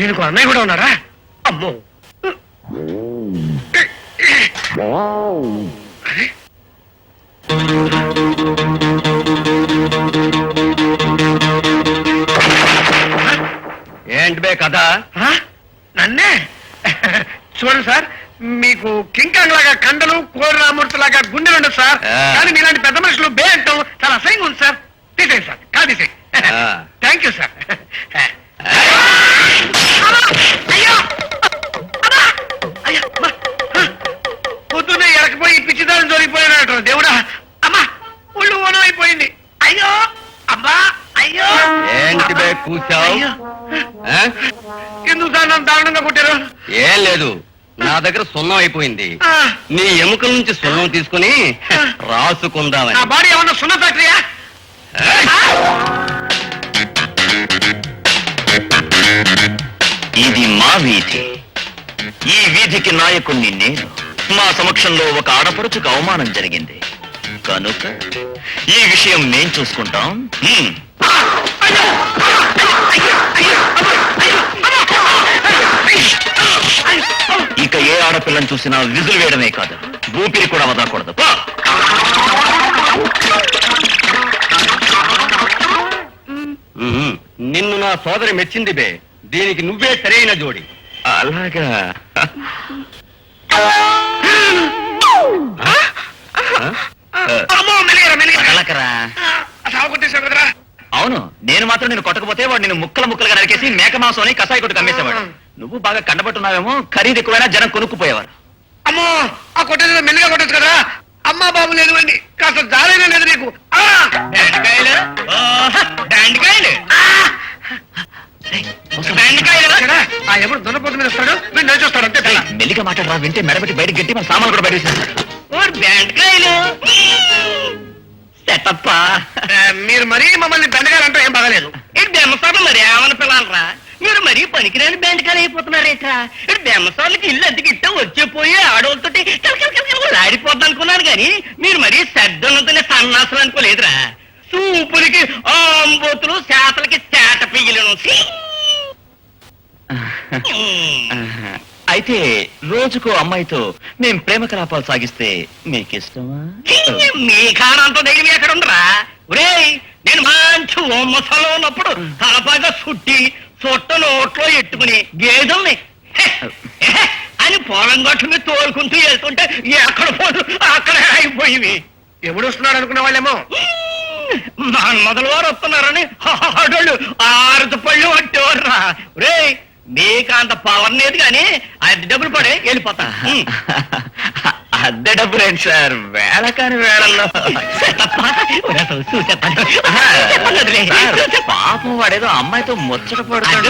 దీనికి అన్నయ్య కూడా ఉన్నారా? అమ్మో. అరే ఏంటి బే కదా? నన్నే చూడండి సార్, మీకు కింకాంగ్ లాగా కండలు, కోరి రామూర్తి లాగా గుండెలు ఉండదు సార్. కానీ మీలాంటి పెద్ద మనుషులు బే అంటాం చాలా అసహ్యంగా ఉంది సార్. తీసేయండి సార్, కాదు తీసేయి. Thank you sir. పొద్దున్నే ఎడకపోయి పిచ్చిదారం జోలిపోయినట్టు దేవుడా. అమ్మా ఒళ్ళు ఓనం అయిపోయింది. అయ్యో అమ్మా, అయ్యో. ఏంటి బే కూర్చావు? ఎందుకు సార్ నన్ను దారుణంగా కొట్టారు? ఏం లేదు, నా దగ్గర సున్నం అయిపోయింది. నీ ఎముకల నుంచి సున్నం తీసుకుని రాసుకుందామని. నా బాడీ ఏమన్నా సున్న ఫ్యాక్టరీయా? ఇది మా వీధి. ఈ వీధికి నాయకుణ్ణి నేను. మా సమక్షంలో ఒక ఆడపడుచుకు అవమానం జరిగింది కనుక ఈ విషయం మేం చూసుకుంటాం. ఇక ఏ ఆడపిల్లని చూసినా విజులు వేయడమే కాదు, ఊపిరి కూడా వదలకూడదు. నిన్ను నా సోదరి మెచ్చింది బే. దీనికి నువ్వే సరైన జోడి. అలాగా? అవును, నేను మాత్రం నేను కొట్టకపోతే వాడు నేను ముక్కలు ముక్కలుగా నరికేసి మేక మాంసం కసాయి కొట్టుకు అమ్మేసేవాడు. నువ్వు బాగా కండబట్టున్నావేమో, ఖరీదు ఎక్కువైనా జనం కొనుక్కుపోయేవారు. అమ్మో, ఆ కొట్టేది మెల్లిగా కొట్టచ్చు కదా. అమ్మా బాబు లేదు అండి, కాస్త జారైనా లేదు నీకు. ఎవరు దొన్నపోతు మీద వస్తాడు, మీరు నేర్చొస్తాడు అంతే. మెల్లిగా మాట్లాడరా, వింటే మెడబెట్టి బయటకు గట్టి మన సామాన్లు కూడా బయట సెటప్ప. మీరు మరీ మమ్మల్ని బెండగాలంటే ఏం బాగలేదు. బెమ్మసార్లు మరి ఏమని పిల్లలరా, మీరు మరీ పనికిరాని బెండకాయలు అయిపోతున్నారేట. బెమ్మసార్లకి ఇల్లు అద్దెకి ఇట్ట వచ్చేపోయి ఆడవాళ్ళతో ఆడిపోద్ది అనుకున్నాను కానీ మీరు మరీ సర్దున్నతోనే సన్నాసులు అనుకోలేదురా. సూపులకి ఆంబోతులు, శాతలకి శాత పియ్యలను. అయితే రోజుకో అమ్మాయితో మేం ప్రేమ కలాపాలు సాగిస్తే మీకిష్టమా? మీ కారంతో ధైర్యం ఎక్కడ ఉండరా? ఒరేయ్, నేను మంచి ఓమసలో ఉన్నప్పుడు తలపాగా చుట్టి చుట్ట నోట్లో ఎట్టుకుని గేదెల్ని అని పొలం గట్టు మీద తోలుకుంటూ వెళ్తుంటే ఎక్కడ పోదు అక్కడ అయిపోయి. ఎవడు వస్తున్నాడు అనుకునే వాళ్ళేమో మొదలు వారు వస్తున్నారని ఆడోళ్ళు ఆరుత పళ్ళు పట్టేవారురా. ఒరేయ్, మీకు అంత పవర్ లేదు కానీ అది డబ్బులు పడే వెళ్ళిపోతా. అద్దె డబ్బులు ఏంటి సార్, వేళ కాని వేళల్లో. పాపం వాడేదో అమ్మాయితో ముచ్చట పడుతుంటే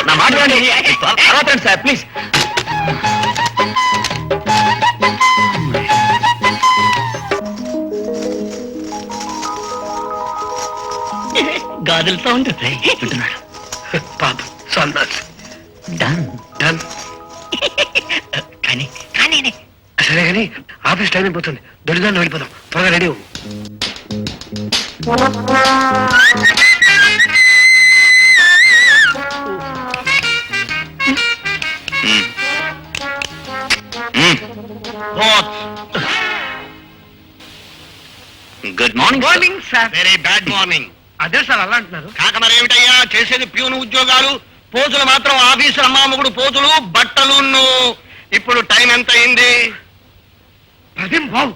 నా మాట తర్వాత సార్ ప్లీజ్. గాజులతో ఉంటుంది వింటున్నాడు. పాపం సన్నాస్. Done done. కానీ కానీ సరే కానీ ఆఫీస్ టైం అయిపోతుంది, దొరిదాన్ని వెళ్ళిపోదాం. త్వరగా రెడీ అవ్వు. Good morning. Morning sir. Very bad morning. అదే సార్ అలా అంటున్నారు. కాక మరేమిటయ్యా, చేసేది ప్యూన్ ఉద్యోగాలు, పోజులు మాత్రం ఆఫీసు అమ్మాముగుడు పోజులు, బట్టలు. ఇప్పుడు టైం ఎంత అయింది? 10:15.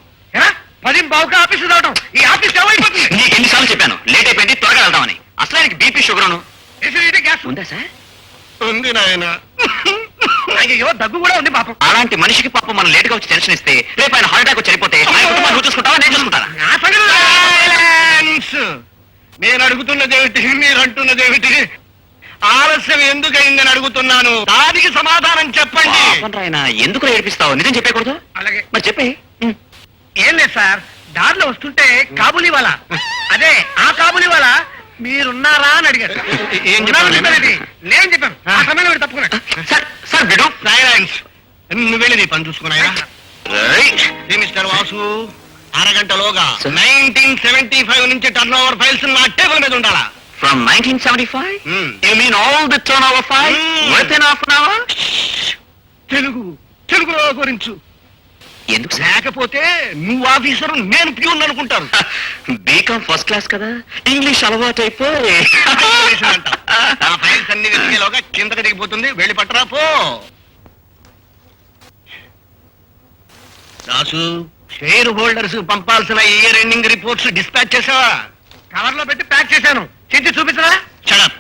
10:15కి ఆఫీసు రావటం. ఈ ఆఫీస్ ఏమైపోతుంది? నీకు ఎన్నిసార్లు చెప్పాను లేట్ అయిపోయింది, త్వరగా వెళ్దామని. అసలు ఆయనకి బీపీ షుగర్ గ్యాస్ ఉందా సార్? ఉంది నాయన. అయ్యో, దగ్గు కూడా ఉంది పాపం. అలాంటి మనిషికి పాపం మనం లేట్ గా వచ్చి టెన్షన్ ఇస్తే రేపు ఆయన హార్ట్ అటాక్ వచ్చి చనిపోతే నువ్వు చూసుకుంటావా నేను చూసుకుంటానా? నేను అడుగుతున్నదేమిటి, మీరు అంటున్నదేమిటి? ఆలస్యం ఎందుకయిందని అడుగుతున్నాను. దానికి సమాధానం చెప్పండి. ఆయన ఎందుకు ఏడిపిస్తావు? నిజం చెప్పకూడదు? అలాగే మరి చెప్పే. ఏం లేదు సార్, దారిలో వస్తుంటే కాబూలీ వాళ్ళ, అదే ఆ కాబూలీ వాళ్ళ మీరున్నారా అని అడిగారు సార్. ఏం ఉన్నారని చెప్పాను చెప్పానండి. లేదని చెప్పాను ఆ సమయంలో వీడు తప్పుకున్నాడు. సార్ విడు సైలెన్స్. నువ్వు వెళ్ళి నీ పని చూసుకున్నాయా మిస్టర్ వాసు అరగంటలోగా 1975 నుంచి టర్న్ ఓవర్ ఫైల్స్ నా టేబుల్ మీద ఉండాలా. From 1975 Hmm. You mean all the turn over file within half an hour? తెలుగులో గురించు ఎందుకు సార్? లేకపోతే నువ్వు ఆఫీసర్ నేను ప్యూన్ అనుకుంటాను. బీకామ్ ఫస్ట్ క్లాస్ కదా, ఇంగ్లీష్ అలవాటు అయిపోయి ఆ ఫైల్స్ అన్ని వెతికేలోగా కిందకి దిగిపోతుంది. వెళ్ళి పట్టరా పో. దాసు షేర్ హోల్డర్స్ పంపాల్సిన ఇయర్ ఎండింగ్ రిపోర్ట్స్ డిస్పాచ్ చేసావా? కవర్ లో పెట్టి ప్యాక్ చేశాను. చించి చూపించరా? చడప్.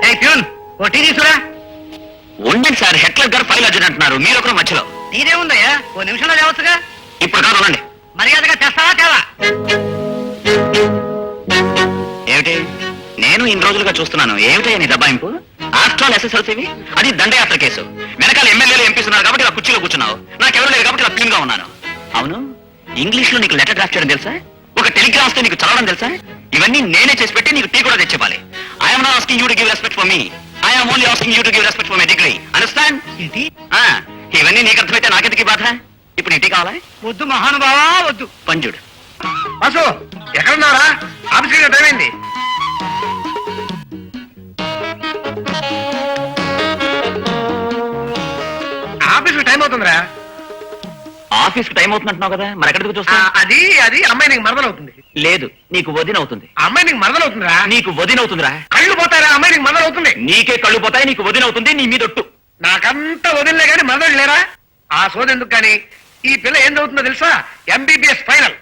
ఏ ప్యూన్ ఓ టీ తీసురా. ఉండండి సార్, హెట్లర్ గారు ఫైల్ అర్జెంట్ అంటున్నారు, మీరు ఒకరు మధ్యలో. నీదేముందయ్యా, ఓ నిమిషంలో తేవచ్చుగా. ఇప్పుడు కాదు, ఉండండి. మర్యాదగా తెస్తావా తేవా? ఏమిటి? నేను ఇన్ని రోజులుగా చూస్తున్నాను, ఏమిటయ్యా నీ దబాయింపు? ఆఫ్టర్ ఆల్ ఎస్ఎస్ఎల్సీవి, అది దండయాత్ర కేసు. వెనకాల ఎమ్మెల్యేలు ఎంపీస్ ఉన్నారు కాబట్టి ఇలా కుర్చీలో కూర్చున్నావు, నాకెవరు లేరు కాబట్టి ఇలా క్లీన్ గా ఉన్నాను. అవును, ఇంగ్లీష్ లో నీకు లెటర్ డ్రాఫ్ట్ చేయడం తెలుసా? ఒక టెలిగ్రామ్ వస్తే నీకు చదవడం తెలుసా? ఇవన్నీ నేనే చేసి పెట్టి నీకు టీ కూడా తెచ్చివ్వాలి. I'm not asking you to give respect for me, I'm only asking you to give respect for my degree. Understand? ఏంటి? ఇవన్నీ నీకు అర్థమైతే నాకెందుకు బాధ? ఇప్పుడు నీ టీ కావాలా? వద్దు మహానుభావా వద్దు. పంజుడు బస్సు ఎక్కడున్నారా? ఆఫీస్కి టైం అయింది. ఆఫీస్కి టైం అవుతుందిరా. ఆఫీస్ కు టైం అవుతుందంటున్నావు కదా, మరి ఎక్కడికి ఆ, చూస్తా? అది అది అమ్మాయి నీకు మరదలవుతుంది. లేదు, నీకు వదినవుతుంది. ఆ అమ్మాయి నీకు మరదలవుతుందిరా. నీకు వదినవుతుందిరా. కళ్ళు పోతారా? అమ్మాయి నీకు మరదలవుతుంది. నీకే కళ్ళు పోతాయి, నీకు వదినవుతుంది, నీ మీదొట్టు. నాకంతా వదిలే గాని మరదలు లేరా? ఆ సోదెందుకు కానీ ఈ పిల్ల ఏం చదువుతుందో తెలుసా? MBBS final.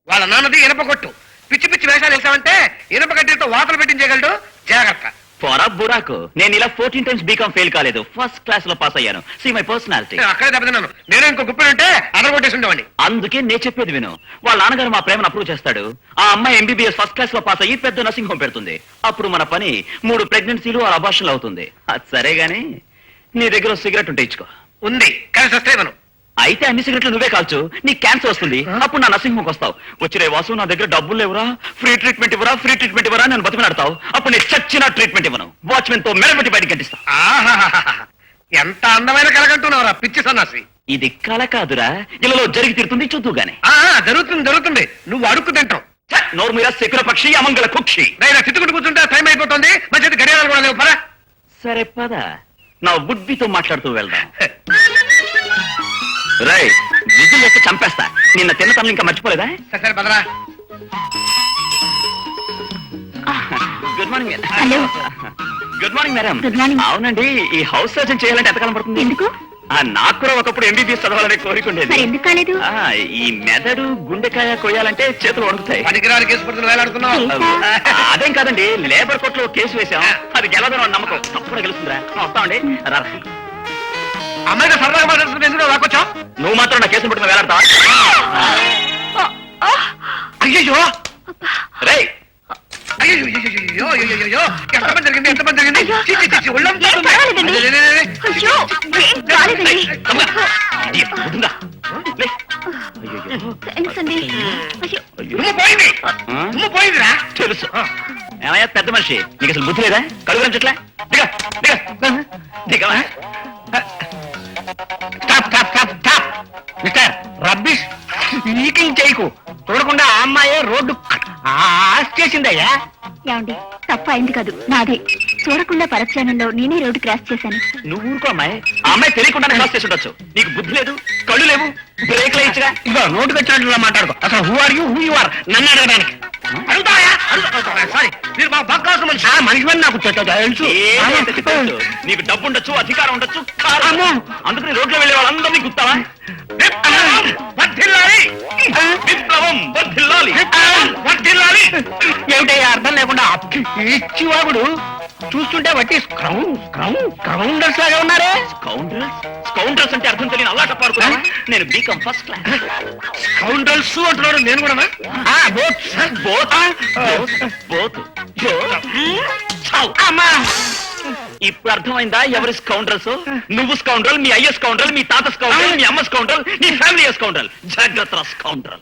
వాళ్ళ నాన్నది ఇనప కొట్టు. పిచ్చి పిచ్చి వేషాలు వేసావంటే ఇనప కడ్డీతో వాతలు పెట్టించగలడు. జాగ్రత్త. పొరా బురాకు, నేను ఇలా 14 టైమ్స్ బీకామ్ ఫెయిల్ కాలేదు, ఫస్ట్ క్లాస్ లో పాస్ అయ్యాను. See my personality. నేను అక్కడే దెబ్బతిన్నాను. నేను ఇంకో గుప్పలు ఉంటే అదరగొట్టేసి ఉండేవాడిని. అందుకే నేను చెప్పేది విను. వాళ్ళ నాన్నగారు మా ప్రేమను అప్రూవ్ చేస్తాడు. ఆ అమ్మాయి ఎంబీబీఎస్ ఫస్ట్ క్లాస్ లో పాస్ అయ్యి పెద్ద నర్సింగ్ హోమ్ పెడుతుంది. అప్పుడు మన పని 3 ప్రెగ్నెన్సీలు ఆ అబార్షన్లు అవుతుంది. అది సరే గానీ నీ దగ్గర సిగరెట్ ఉంటే ఇచ్చుకో. ఉంది కలిసి వస్తే ఇవ్వను. అయితే అన్ని సిగరెట్లు నువ్వే కాల్చు, నీకు క్యాన్సర్ వస్తుంది. అప్పుడు నా నర్సింగ్ హోమ్కి వస్తావు. వచ్చిరే వాసు, నా దగ్గర డబ్బులు లేవురా, ఫ్రీ ట్రీట్మెంట్ ఇవ్వరా, ఫ్రీ ట్రీట్మెంట్ ఇవ్వరా, నేను బతిమలాడతావు. అప్పుడు నేను చచ్చిన ట్రీట్మెంట్ ఇవ్వను, వాచ్మెన్ తో మెడబెట్టి బయటికి కట్టిస్తా. ఆహాహాహా. ఎంత అందమైన కలగంటున్నావురా పిచ్చి సన్నాసి. ఇది కల కాదురా, ఇలాలో జరిగి తీరుతుంది, చూద్దు గాని. జరుగుతుంది జరుగుతుంది. నువ్వు అడుక్కు తింటావు. నోరు మీద శకుర పక్షి, అమంగళ కుక్షి. నేను తిట్టుకుంటూ కూర్చుంటే టైం అయిపోతుంది. మంచిది గడియారాలు కూడా లేవు. పరా. సరే పద, నా బుడ్బితో మాట్లాడుతూ వెళ్దాం. రై, విజిల్ వేస్తే చంపేస్తా. నిన్న తిన్న తనలు ఇంకా మర్చిపోలేదా? సరే పదరా. Good morning madam. Hello. Good morning madam. Good morning. అవునండి, ఈ హౌస్ సర్జన్ చేయాలంటే ఎంతకాలం పడుతుంది? ఎందుకు? నాకు కూడా ఒకప్పుడు ఎంబీబీఎస్ చదవాలనే కోరిక ఉండేది. మరి ఎందుకు కాలేదు? ఈ మెదడు గుండెకాయ కొయ్యాలంటే చేతులు వణుకుతాయి. పనికిరాని కేసు పడుతున్న వేలాడుతున్నావు. అదేం కాదండి, లేబర్ కోర్టులో కేసు వేసాం, అది గెలదని నమ్మకం. తప్పకుండా గెలుస్తుందిరా. వస్తామండి. రా. అమ్మాయితో సరదాగా మాట్లాడుతుంది. ఎందుకు రాకొచ్చావు? నువ్వు మాత్రం నా కేసును పట్టుకుని వేలాడతావా? అయ్యో రేయ్, అయ్యో ఎంతమంది జరిగింది? ఎంతమంది జరిగింది? అయ్యో. చి, చి, చి, చి, ఒళ్ళంతా ఏం ఉంది. పర్వాలేదండి. లే, లే, లే, లే. అయ్యో, ఏం కాలేదండి. ఇడియట్, వద్దుందా? లే. అయ్యయ్యో. థాంక్స్ అండి. అయ్యో, నువ్వు పోయింది. ఆ? నువ్వు పోయిందిరా. తెలుసు. ఏమయ్యా పెద్ద మనిషి, నీకు అసలు బుద్ధి లేదా? కడుగు చెట్లా దిగా దిగా దిగవా? Stop stop stop stop. Mister rubbish leaking చేయకు. చూడకుండా ఆ అమ్మాయి రోడ్డు ఆస్ చేసిందయ్యా. ఏమండి, తప్ప అయింది కాదు, నాదే. చూడకుండా పరధ్యానంలో నేనే రోడ్డు క్రాస్ చేశాను. నువ్వు ఊరుకో అమ్మాయి, ఆ అమ్మాయి తెలియకుండానే క్రాస్ చేసి ఉండొచ్చు. నీకు బుద్ధి లేదు, కళ్ళు లేవు, బ్రేక్ లేయచ్చుగా. ఇదిగో నోటుకు వచ్చినట్లు మాట్లాడుకో. అసలు హూ ఆర్ యూ ఆర్ నన్ను అడగడానికి. అడుగుతాయా? సారీ, మీరు మా బక్కాసు మనిషి. మనిషి అని నాకు తెలుసు. ఏదైతే తెలుసు. నీకు డబ్బు ఉండొచ్చు, అధికారం ఉండొచ్చు, కారణము. అందుకని రోడ్లో వెళ్ళే వాళ్ళందరినీ గుర్తావా? వర్ధిల్లాలి. విప్లవం వర్ధిల్లాలి. వర్ధిల్లాలి. ఏమిటయ్యా అర్థం లేకుండా ఇచ్చివాగుడు చూస్తుంటే బట్టి స్క్రౌండర్స్ లాగా ఉన్నారే. స్కౌండ్రల్స్ స్కౌండ్రల్స్ అంటే అర్థం తెలియని అల్లాట పాడుకున్నా. నేను బీకామ్ ఫస్ట్ క్లాస్. స్కౌండర్స్ అంటున్నాడు. నేను కూడా అమ్మా, ఇప్పుడు అర్థమైందా ఎవరి స్కౌండ్రల్స్? నువ్వు స్కౌండ్రల్, మీ అయ్య స్కౌండ్రల్, మీ తాత స్కౌండ్రల్, మీ అమ్మ స్కౌండ్రల్, నీ ఫ్యామిలీ స్కౌండ్రల్. జాగ్రత్త scoundrel.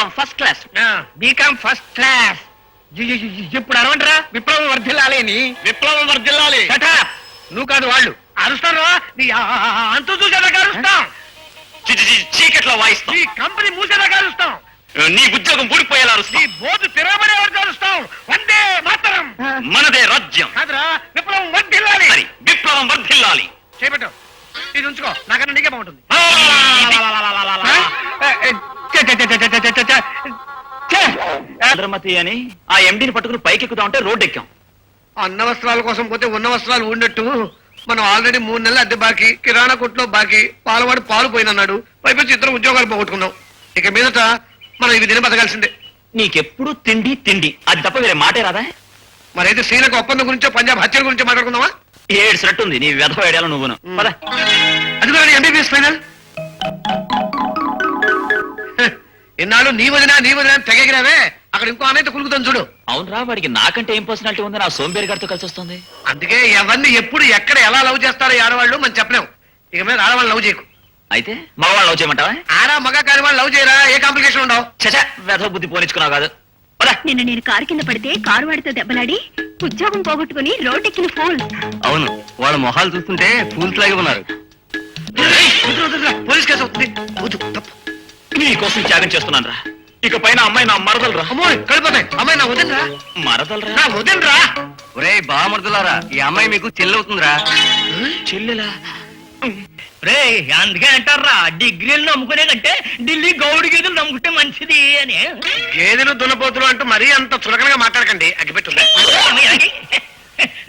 BCom first class. BCom first class. ఇప్పుడు అరవంటరా విప్లవం వర్ధిల్లాలి అని. విప్లవం వర్ధిల్లాలి. Shut up. నువ్వు కాదు వాళ్ళు అరుస్తారా? నీ అంతు చూసేదాకా అరుస్తాం. చీకట్లో వాయిస్తాం. నీ కంపెనీ మూసేదాకా అరుస్తాం. నీ ఉద్యోగం ఊడిపోయేలా నీ అరుస్తాం. బోధు తిరగబడే వరకు అరుస్తాం. వందే మాతరం. మనదే రాజ్యం. కాదురా విప్లవం వర్ధిల్లాలి. సరే, విప్లవం వర్ధిల్లాలి. చేపట్టు. ఇది ఉంచుకో, నాకన్నా నీకే బాగుంటుంది. చంద్రమతి అని ఆ ఎండిని పట్టుకుని పైకి ఎక్కుతా ఉంటే రోడ్డు ఎక్కాం. అన్న వస్త్రాల కోసం పోతే ఉన్న వస్త్రాలు ఉన్నట్టు మనం ఆల్రెడీ 3 నెలలు అద్దె బాకీ, కిరాణా కొట్లో బాకీ, పాలవాడు పాలు పోయినన్నాడు. పైపచ్చి ఇద్దరు ఉద్యోగాలు పోగొట్టుకున్నాం. ఇక మీదట మనం ఇవి తిని బతకాల్సిందే. నీకెప్పుడు తిండి తిండి, అది తప్ప వేరే మాటే రాదా? మరైతే శ్రీలంక ఒప్పందం గురించో పంజాబ్ హత్యల గురించో మాట్లాడుకుందామా? ఏడ్చినట్టుంది నీ వెధవ ఐడియాలు నువ్వును. పద. అది కూడా ఎంబీబీఎస్ ఫైనల్. ఇన్నాళ్ళు నీ వదిన తెగగిరావే, అక్కడ ఇంకో అన్నైతే కులుకుతాను చూడు. అవునరా, వాడికి నాకంటే ఏం పర్సనాలిటీ ఉంది, నా సోంబేరి గారితో కలిసి వస్తుంది. అందుకే ఎవరిని ఎప్పుడు ఎక్కడ ఎలా లవ్ చేస్తారో ఈ ఆడవాళ్ళు మనం చెప్పలేం. ఇక మీద ఆడవాళ్ళు లవ్ చేయకు. అయితే మగవాళ్ళు లవ్ చేయమంటావా? ఆడా మగ కాని వాళ్ళు లవ్ చేయరా, ఏ కాంప్లికేషన్ ఉండవు. చచా, వెధవ బుద్ధి పోనిచ్చుకున్నావు కాదు. పద. నిన్న నేను కారు కింద పడితే కారు వాడితో దెబ్బలాడి ఉద్యోగం పోగొట్టుకుని రోడ్డెక్కిన ఫోన్. అవును, వాళ్ళ మొహాలు చూస్తుంటే ఫూల్స్ లాగా ఉన్నారు. పోలీస్ కేసు అవుతుంది. వద్దు, తప్పు. నీకోసం త్యాగం చేస్తున్నాను రా. ఇక పైన అమ్మాయి నా మరదలరా. అమ్మో కలిపోతాయి. అమ్మాయి నా వదినరా, మరదలరా? నా వదినరా. ఒరే బామర్దులారా, ఈ అమ్మాయి మీకు చెల్లవుతుందిరా. చెల్లెలా? రే అందుకే అంటారా డిగ్రీలు నమ్ముకునే కంటే ఢిల్లీ గౌడి గేదెలు నమ్ముకుంటే మంచిది అని. గేదెలు దున్నపోతులు అంటూ మరీ అంత చులకనగా మాట్లాడకండి. అగ్గిపెట్టుందా?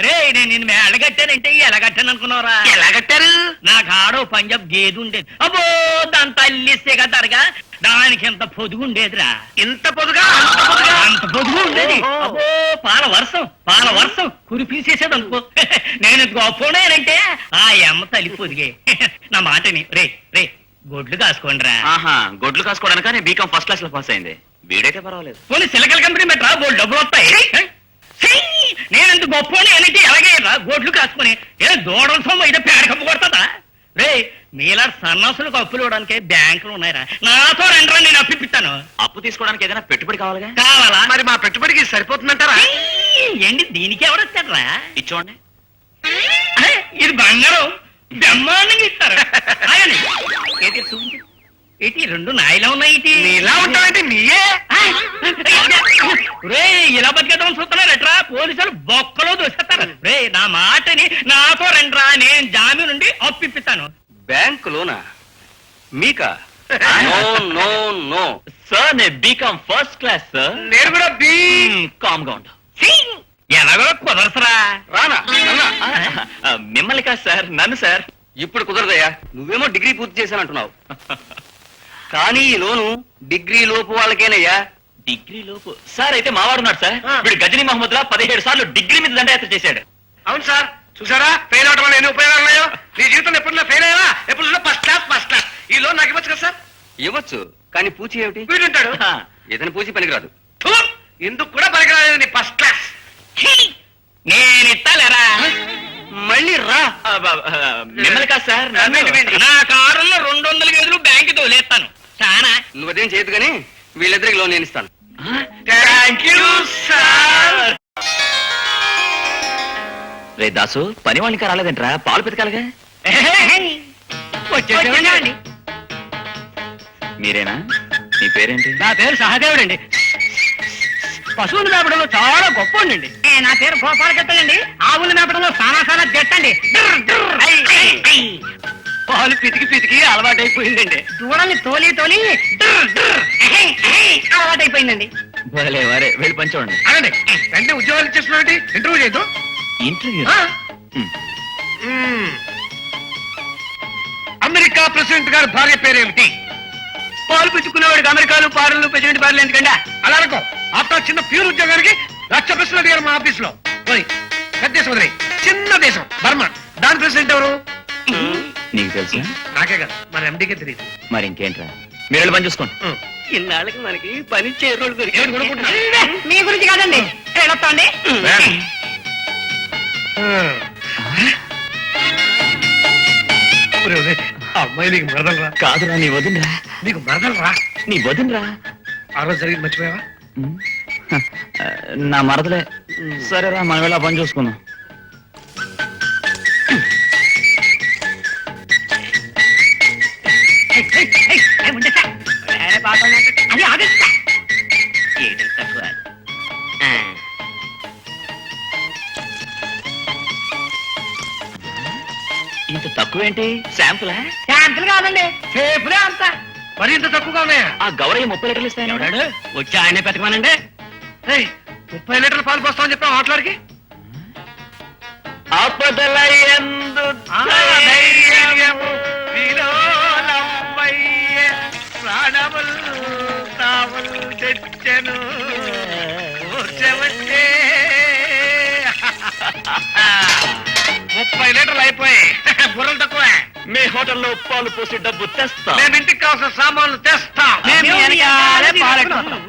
రే నేను నిన్ను మేళ్ళ కట్టానంటే ఎలా కట్టాను అనుకున్నావురా? ఎలా కట్టారు? నా కాడో పంజాబ్ గేదె ఉండేది. అబ్బో దాని తల్లిస్తే కదరగా దానికి ఎంత పొదుగు ఉండేదిరా. ఇంత పొదుగా, అంత పొదుగా? అంత పొదుగు ఉండేది. అబ్బో పాల వర్షం కురిపీసేసేది అనుకో. నేను గొప్పనేనంటే ఆ అమ్మ తల్లి పొదిగే. నా మాటని రే గొడ్లు కాసుకోండి రా. ఆహా, గొడ్లు కాసుకోవడానికి బీకామ్ ఫస్ట్ క్లాస్ లో పాస్ అయింది. వీడైతే పర్వాలేదు. పోనీ సిలకల కంపెనీ పెట్టరా, బోల్ డబ్బులు వస్తాయి. నేనంత గొప్పని అంటే ఎలాగే రా గొడ్లు కాసుకుని ఏ దూడల సొమ్ము అయితే పేడ కప్పు కొడతా. రే మీలా సన్నాసులకు అప్పులు ఇవ్వడానికి బ్యాంకులు ఉన్నాయిరా, నాతో రండి నేను అప్పిస్తాను. అప్పు తీసుకోవడానికి ఏదైనా పెట్టుబడి కావాలిగా? కావాలా? మరి మా పెట్టుబడికి సరిపోతుందంటారా? ఏంటి దీనికి ఎవరొచ్చారా? ఇచ్చోండి. ఇది బంగారం బ్రహ్మాండంగా ఇస్తారు. ఆగండి. ఏంటి చూపించు. ఏంటి రెండు నాయలా ఉన్నాయి? నీలా ఉంటావంటే నీయే. రే ఇలా బతికేద్దామని చూస్తున్నారు ఎట్రా? పోలీసులు బొక్కలో దూసేస్తారు. రే నా మాటని నాతో రండిరా, నేను జామీన్ నుండి అప్పిస్తాను. బ్యాంక్ లోనా మీకా? నో నో నో సార్, నేను బీకామ్ ఫస్ట్ క్లాస్ సార్. నేను కూడా బీ. కామ్ గా ఉంటా. ఎలాగో కుదరసరా. రానా అన్నా? మిమ్మల్ని కాదు సార్, నన్ను సార్. ఇప్పుడు కుదరదయ్యా, నువ్వేమో డిగ్రీ పూర్తి చేశానంటున్నావు. కానీ ఈ లోను డిగ్రీ లోపు వాళ్ళకేనయ్యా. డిగ్రీ లోపు సార్? అయితే మావాడున్నాడు సార్. ఆ. వీడు గజనీ మహమ్మద్ లా 17 సార్లు డిగ్రీ మీద దండయాత్ర చేశాడు. అవును సార్, చూసారా ఫెయిల్ అవడం వల్ల ఎన్ని ఉపయోగాలు ఉన్నాయో. నీ జీవితంలో ఎప్పుడు ఫెయిల్ అయ్యావా? ఎప్పుడు చూసినా ఫస్ట్ క్లాస్. ఈ లోన్ నాకు ఇవ్వచ్చు కదా సార్? ఇవ్వచ్చు, కానీ పూచి ఏమిటి? వీడుంటాడు. ఆ. ఏదైనా పూచి పనికిరాదు. థూ, ఇందుకు కూడా పనికిరాలేదు నీ ఫస్ట్ క్లాస్. నేను ఇస్తాలేరా. మళ్ళీ రా. మిమ్మల్ని కాదు సార్, నన్ను. నా కారులో 200 గేదెలు బ్యాంకు తోలేస్తాను. చాలా నువ్వదేం చేయదు కానీ వీళ్ళిద్దరికి లోన్ నేను ఇస్తాను. Thank you sir. రే దాసు, పని వాళ్ళు ఇంకా రాలేదంటరా? పాలు పెతకాలిగా. వచ్చేసేవాడి. మీరేనా? మీ పేరేంటి? నా పేరు సహదేవుడండి. పశువులు మేపడంలో చాలా గొప్పండి. నా పేరు గోపాలకట్టండి. ఆవులు మేపడంలో చాలా గట్టండి. పాలు పితికి అలవాటైపోయిందండి. దూడల్ని తోలి అలవాటైపోయిందండి. భలే వారే, వెళ్ళి పని చూడండి. అనండి, వెంటనే ఉద్యోగాలు ఇచ్చేస్తున్నాడు. ఇంటర్వ్యూ చేయదు. ఇంటర్వ్యూ? అమెరికా ప్రెసిడెంట్ గారి భార్య పేరేమిటి? పాలు పిచ్చుకునేవాడికి అమెరికాలు పార్లు ప్రెసిడెంట్ పార్లు ఎందుకండి? అలా అనుకో. ఆఫ్టర్ చిన్న ప్యూర్ ఉద్యోగానికి 1,00,000 ప్రశ్నలు అడిగారు మా ఆఫీస్ లో. పోయి పెద్ద దేశం వదిలేయ్. చిన్న దేశం బర్మా, దాని ప్రెసిడెంట్ ఎవరు? నీకు తెలుసా? నాకే కదా, మరి ఎండీకే తెలియదు. మరి ఇంకేంట్రా, మీరు వెళ్ళి పని చూసుకోండి. ఇన్నాళ్ళకి మనకి పని చేరోళ్ళు ఏమిటి కొనుక్కుంటున్నా? మీ గురించి కాదండి. వెళ్ళొస్తాండి. అమ్మాయి నీకు మరదలరా? కాదురా, నీ వదినరా. నీకు మరదలరా? నీ వదినరా. ఆ రోజు జరిగింది మర్చిపోయావా? నా మరదలే. సరేరా మన వెళ్ళి ఆ పని చూసుకుందాం. అది ఆగస్తా ఏడు తక్కువ ఇంత తక్కువేంటి? శాంపులా? శాంతులు కాదండి సేపులే అంతా. మరి ఇంత తక్కువగా ఉన్నాయా? ఆ గౌరయ్య 30 లీటర్లు ఇస్తాను. ఎవడాడు వచ్చి ఆయనే పెతకమానండి. 30 లీటర్లు పాలు పోస్తామని చెప్పావు మాట్లాడికి. ఆపదల యందు ధైర్యము విలోలమయ్యే ప్రాణముల్ తావుల్ తెచ్చెను ఊర్చవచ్చే. 30 లీటర్లు అయిపోయి బుర్రలు తక్కువ. మీ హోటల్లో పాలు పోసి డబ్బు తెస్తా. మేము ఇంటికి కావాల్సిన సామాన్లు తెస్తాం. మేము వెనకాలే పాలెట్టుకుంటాం.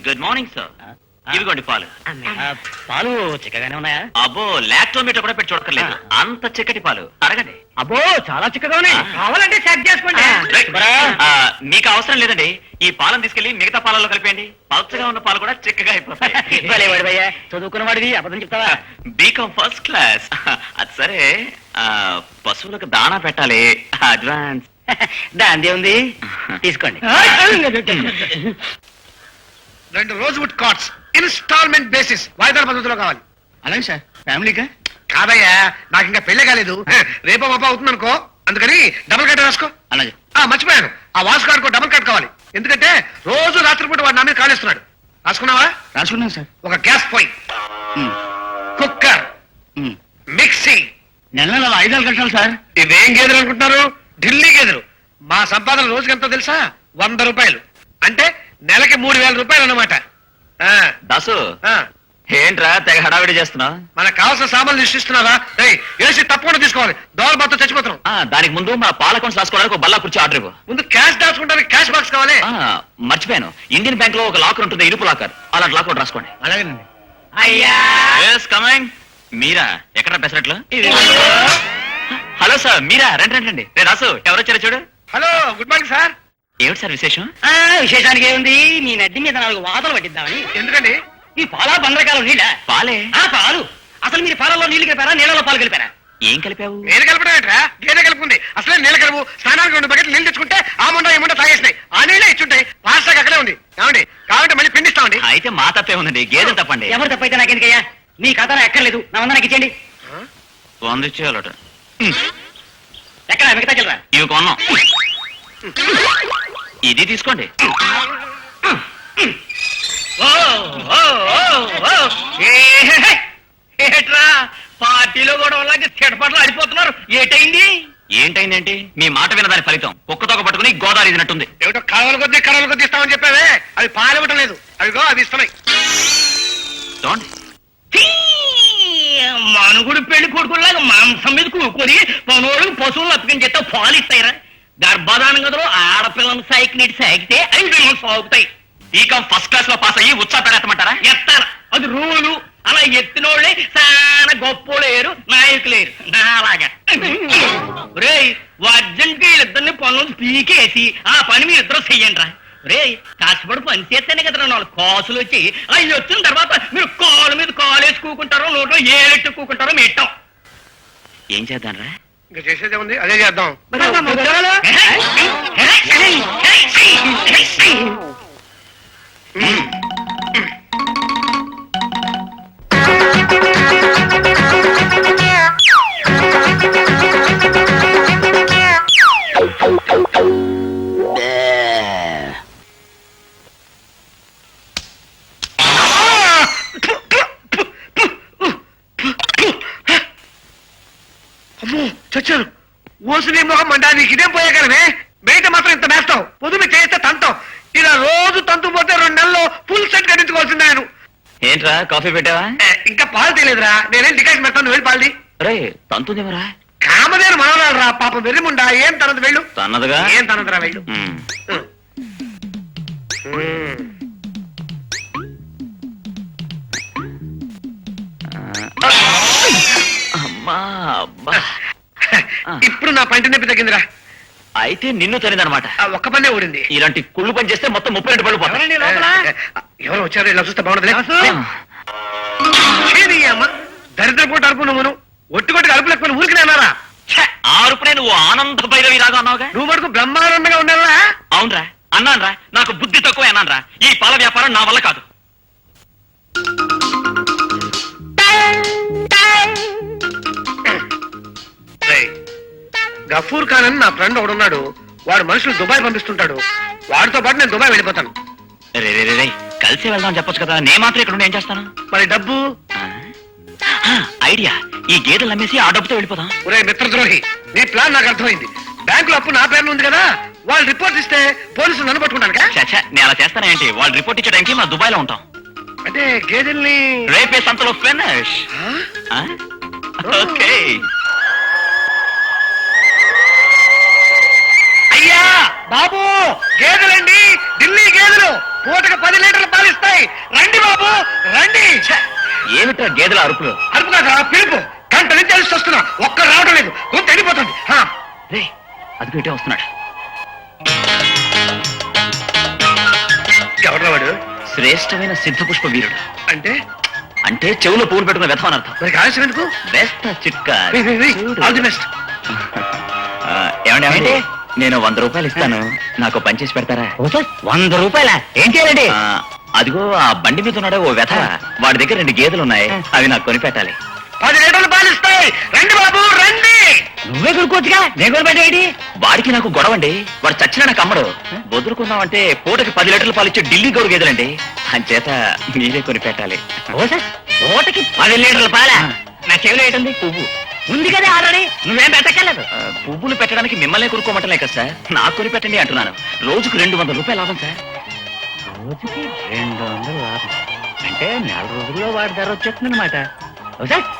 Good morning sir. ఇదిగోండి పాలు. పాలు చిక్కగానే ఉన్నాయా? అబ్బో లాక్టోమీటర్ కూడా పెట్టి చూడక్కర్లేదు. అంత చిక్కటి పాలు. అడగండి. అబ్బో చాలా చిక్కగా ఉన్నాయి. కావాలంటే చెక్ చేసుకోండి. మీకు అవసరం లేదండి. ఈ పాలను తీసుకెళ్లి మిగతా పాలలో కలిపేయండి. పలుచగా ఉన్న పాలు కూడా చిక్కగా అయిపోతాయి. భలేవాడివయ్యా, చదువుకున్న వాడివి అబద్ధం చెప్తావా? BCom first class. అది సరే, పశువులకు దాణా పెట్టాలి. అడ్వాన్స్. దాందే ఉంది, తీసుకోండి. 2 రోజువుడ్ కార్డ్స్ ఇన్స్టాల్మెంట్ బేసిస్ వాయిదాల పద్ధతిలో కావాలి. అలాగే సార్. ఫ్యామిలీగా? కాదయ్యా, నాకు ఇంకా పెళ్లి కాలేదు. రేపో మాప అవుతుంది అనుకో, అందుకని డబుల్ కట్ రాసుకో. అలాగే. మర్చిపోయాను, ఆ వాసు గారికి డబుల్ కట్ కావాలి. ఎందుకంటే రోజు రాత్రిపూట వాడు నా మీద కాలేస్తున్నాడు. రాసుకున్నావా? రాసుకున్నాను సార్. ఒక గ్యాస్ పొయ్యి, కుక్కర్, మిక్సీ. నెల 5 కట్టాలి సార్. ఇవేం గేదెలు అనుకుంటున్నారు? ఢిల్లీ గేదెలు. మా సంపాదన రోజుకి ఎంతో తెలుసా? 100 రూపాయలు. అంటే నెలకి 3000 రూపాయలు అన్నమాట. దాసు, ఏంట్రా తెగ హడావిడి చేస్తున్నావు? మనకు కావాల్సిన సామాన్లు సృష్టిస్తున్నారా? ఏసీ తప్పకుండా తీసుకోవాలి. దోవలబాతో చచ్చిపోతున్నాం. దానికి ముందు మా పాల అకౌంట్స్ రాసుకోవడానికి ఒక బల్లా కుర్చీ ఆర్డర్ ఇవ్వు. ముందు క్యాష్ దాచుకుంటానికి క్యాష్ బాక్స్ కావాలి. మర్చిపోయాను, ఇండియన్ బ్యాంక్ లో ఒక లాకర్ ఉంటుంది, ఇరుపు లాకర్. అలాంటి లాకర్ రాసుకోండి. అలాగేనండి. అయ్యా కమింగ్. మీరా? ఎక్కడ పెసరట్లు? హలో సార్, మీరా? రండి రండి రండి. రే దాసు, ఎవరొచ్చారో చూడు. Hello, good morning sir. ఏమిటి సార్ విశేషం? విశేషానికి ఏముంది, మీ నడ్డి మీద 4 వాతలు పట్టిద్దామని. ఎందుకండి? ఈ పాల బందరకాలం నీళ్ళ పాలే. పాలు. అసలు మీరు పాలలో నీళ్లు కలిపారా, నీళ్ళలో పాలు కలిపారా? ఏం కలిపావు? నేను కలపడం ఏంట్రా? గేదె కలుపుకుంది. అసలే నీళ్ళ కలుపు. స్నానానికి 2 బకెట్లు నీళ్ళు తెచ్చుకుంటే ఆ ముండ ఈ ముండ తాగేసినాయి. ఆ నీళ్ళే ఇచ్చుంటాయి. పాస్టాక్ అక్కడే ఉంది. ఏమండి, కావాలంటే మళ్ళీ పిండిస్తామండి. అయితే మా తప్పే ఉందండి. గేదెలు తప్పండి. ఎవరు తప్పైతే నాకెందుకయ్యా? మీ ఖాతా ఎక్కర్లేదు, నా వంద నాకు ఇచ్చేయండి. 100 ఇచ్చేయాలట. ఎక్కడ మిగతా చిల్లరా? ఇవి కొన్నాం. ఇది తీసుకోండి. ఏట్రా, పార్టీలో కూడా వాళ్ళకి చెడపట్లు ఆడిపోతున్నారు. ఏటైంది? ఏంటైందేంటి? మీ మాట వినదాని ఫలితం కుక్కతోక పట్టుకుని గోదావరి ఇదినట్టుంది. ఏమిటో కడవల కొద్దీ ఇస్తామని చెప్పావే, అవి పాలివ్వటం లేదు. అవిగో అవి ఇస్తున్నాయి. చూడండి. మనుగుడు పెళ్లి కొడుకులాగా మాంసం మీద కూకొని పనులు పశువులు అప్పగించేస్తే పాలు ఇస్తాయిరా. గర్భధానం గదిలో ఆడపిల్లని సాయికి సాగితే 5 నిమిషాలు సాగుతాయి. బీకామ్ ఫస్ట్ క్లాస్ లో పాస్ అయ్యి ఉత్సాహ పెడతామంటారా? ఎత్తారు, అది రూలు. అలా ఎత్తినోళ్ళే చాలా గొప్పోలేరు, నాయకులేరు. నాలాగా రేయ్, అర్జెంట్గా వీళ్ళిద్దరిని పనులు పీకేసి ఆ పని మీ ఇద్దరు చెయ్యండి రా. రే, కష్టపడి పని చేస్తేనే కదా 4 కాసులు వచ్చి అవి వచ్చిన తర్వాత మీరు కాలు మీద కాలు వేసి కూకుంటారో, నోట్లో ఏలెట్టు కూకుంటారో మెట్టాం. ఏం చేద్దాం రా? ఇంకా చేసేదే ఉంది, అదే చేద్దాం. అమ్మో, చచ్చారు. ఓసుని మొహం మండా, నీకు ఇదేం పోయే కదనే. బయట మాత్రం ఇంత మేస్తావు, పొద్దున్న చేస్తే తంతావు. ఇలా రోజు తంతు పోతే 2 నెలల్లో ఫుల్ సెట్ కట్టించుకోవాల్సిందే. ఆయన ఏంట్రా, కాఫీ పెట్టావా? ఇంకా పాలు తెలియదురా. నేనేం డికాషన్ పెడతాను, వెళ్ళి పాలది. రే, తంతుందేమరా? కామదేను మనవరాలు రా, పాపం వెర్రిముండా. ఏం తనదు, వెళ్ళు. తన్నదుగా. ఏం తనదురా, వెళ్ళు. అమ్మా, అబ్బా. ఇప్పుడు నా పంటి నొప్పి తగ్గిందిరా. అయితే నిన్ను తనిదనమాట. ఒక్క పనే ఊడింది. ఇలాంటి కుళ్ళు పని చేస్తే మొత్తం 32 పళ్ళు పోతాయి. ఎవరండి లోపల? ఎవరు వచ్చారో ఇలా చూస్తే బాగుండదు. వాసు! దరిద్ర పూట అరుపు నువ్వును ఒట్టి కొట్టి అరుపు లేకపోతే ఊరికి అన్నారా? ఆ అరుపునే నువ్వు ఆనంద భైరవి లాగా అన్నావుగా. నువ్వు వరకు బ్రహ్మానందంగా ఉన్నావా? అవునరా, అన్నానరా. నాకు బుద్ధి తక్కువ అన్నానరా. ఈ పాల వ్యాపారం నా వల్ల కాదు. గఫూర్ ఖాన్ అని నా ఫ్రెండ్ ఒకడున్నాడు. వాడు మనుషులు దుబాయ్ పంపిస్తుంటాడు. వాడితో పాటు నేను దుబాయ్ వెళ్ళిపోతాను. రే రే రే రే, కలిసి వెళ్దాం చెప్పొచ్చు కదా. నేను మాత్రం ఇక్కడ ఉండి ఏం చేస్తాను? మరి డబ్బు? ఐడియా, ఈ గేదెలు అమ్మేసి ఆ డబ్బుతో వెళ్ళిపోదాం. ఒరే మిత్రద్రోహి, నీ ప్లాన్ నాకు అర్థమైంది. బ్యాంకులో అప్పు నా పేరు ఉంది కదా, వాళ్ళు రిపోర్ట్ ఇస్తే పోలీసులు నన్ను పట్టుకుంటాను. చచ్చా, నేను అలా చేస్తానేంటి? వాళ్ళు రిపోర్ట్ ఇచ్చే టైంకి మనం దుబాయ్ లో ఉంటాం. అంటే గేదెల్ని రేపే సంతలో ఫినిష్. ఓకే. అయ్యా బాబు, గేదెలండి, ఢిల్లీ గేదెలు పూటకు 10 లీటర్లు పాలిస్తాయి. రండి బాబు రండి. ఏమిట్రా గేదెల అరుపులు? అరుపు కాదా, పిలుపు. గంట నుంచి తెలిసి వస్తున్నా, ఒక్క రావడం లేదు. కొంత వెళ్ళిపోతుంది. రే, అది ఇటే వస్తున్నాడు. ఎవరు వాడు? శ్రేష్టమైన సిద్ధ పుష్ప వీరుడు. అంటే అంటే చెవులో పువ్వులు పెట్టుకున్న వ్యథం అని అర్థం. మరి ఆలస్యం ఎందుకు? బెస్ట్ చిట్కా. All the best. ఏమండి, నేను 100 రూపాయలు ఇస్తాను, నాకు పని చేసి పెడతారా? 100 రూపాయల ఏం చేయాలండి? అదిగో ఆ బండి మీద ఉన్నాడే ఓ వ్యథ, వాడి దగ్గర 2 గేదెలు ఉన్నాయి, అవి నాకు కొని పెట్టాలి. 10 లీటర్లు పాలిస్తాయి. రండి బాబు రండి. నువ్వే కొనుక్కోవచ్చుగా, నేను కొనిపెట్టేది. వాడికి నాకు గొడవండి. వాడు చచ్చిన నాకు అమ్మడు. వదులుకుందామంటే పూటకి 10 లీటర్లు పాలు ఇచ్చే ఢిల్లీ గౌరు గేదెలండి. అంచేత మీరే కొని పెట్టాలి. పూటకి 10 లీటర్ల పాల? నా చెవిలో ఏంటుంది? పువ్వు ఉంది కదా ఆల్రెడీ, నువ్వేం పెట్టక్కర్లేదు. పువ్వులు పెట్టడానికి మిమ్మల్ని కొనుక్కోమంటలే కదా సార్, నాకు కొని పెట్టండి అంటున్నాను. రోజుకు 200 రూపాయలు లాభం సార్. రోజుకి 200 లాభం అంటే 4 రోజుల్లో వాడి ధర వచ్చేస్తుంది అనమాట.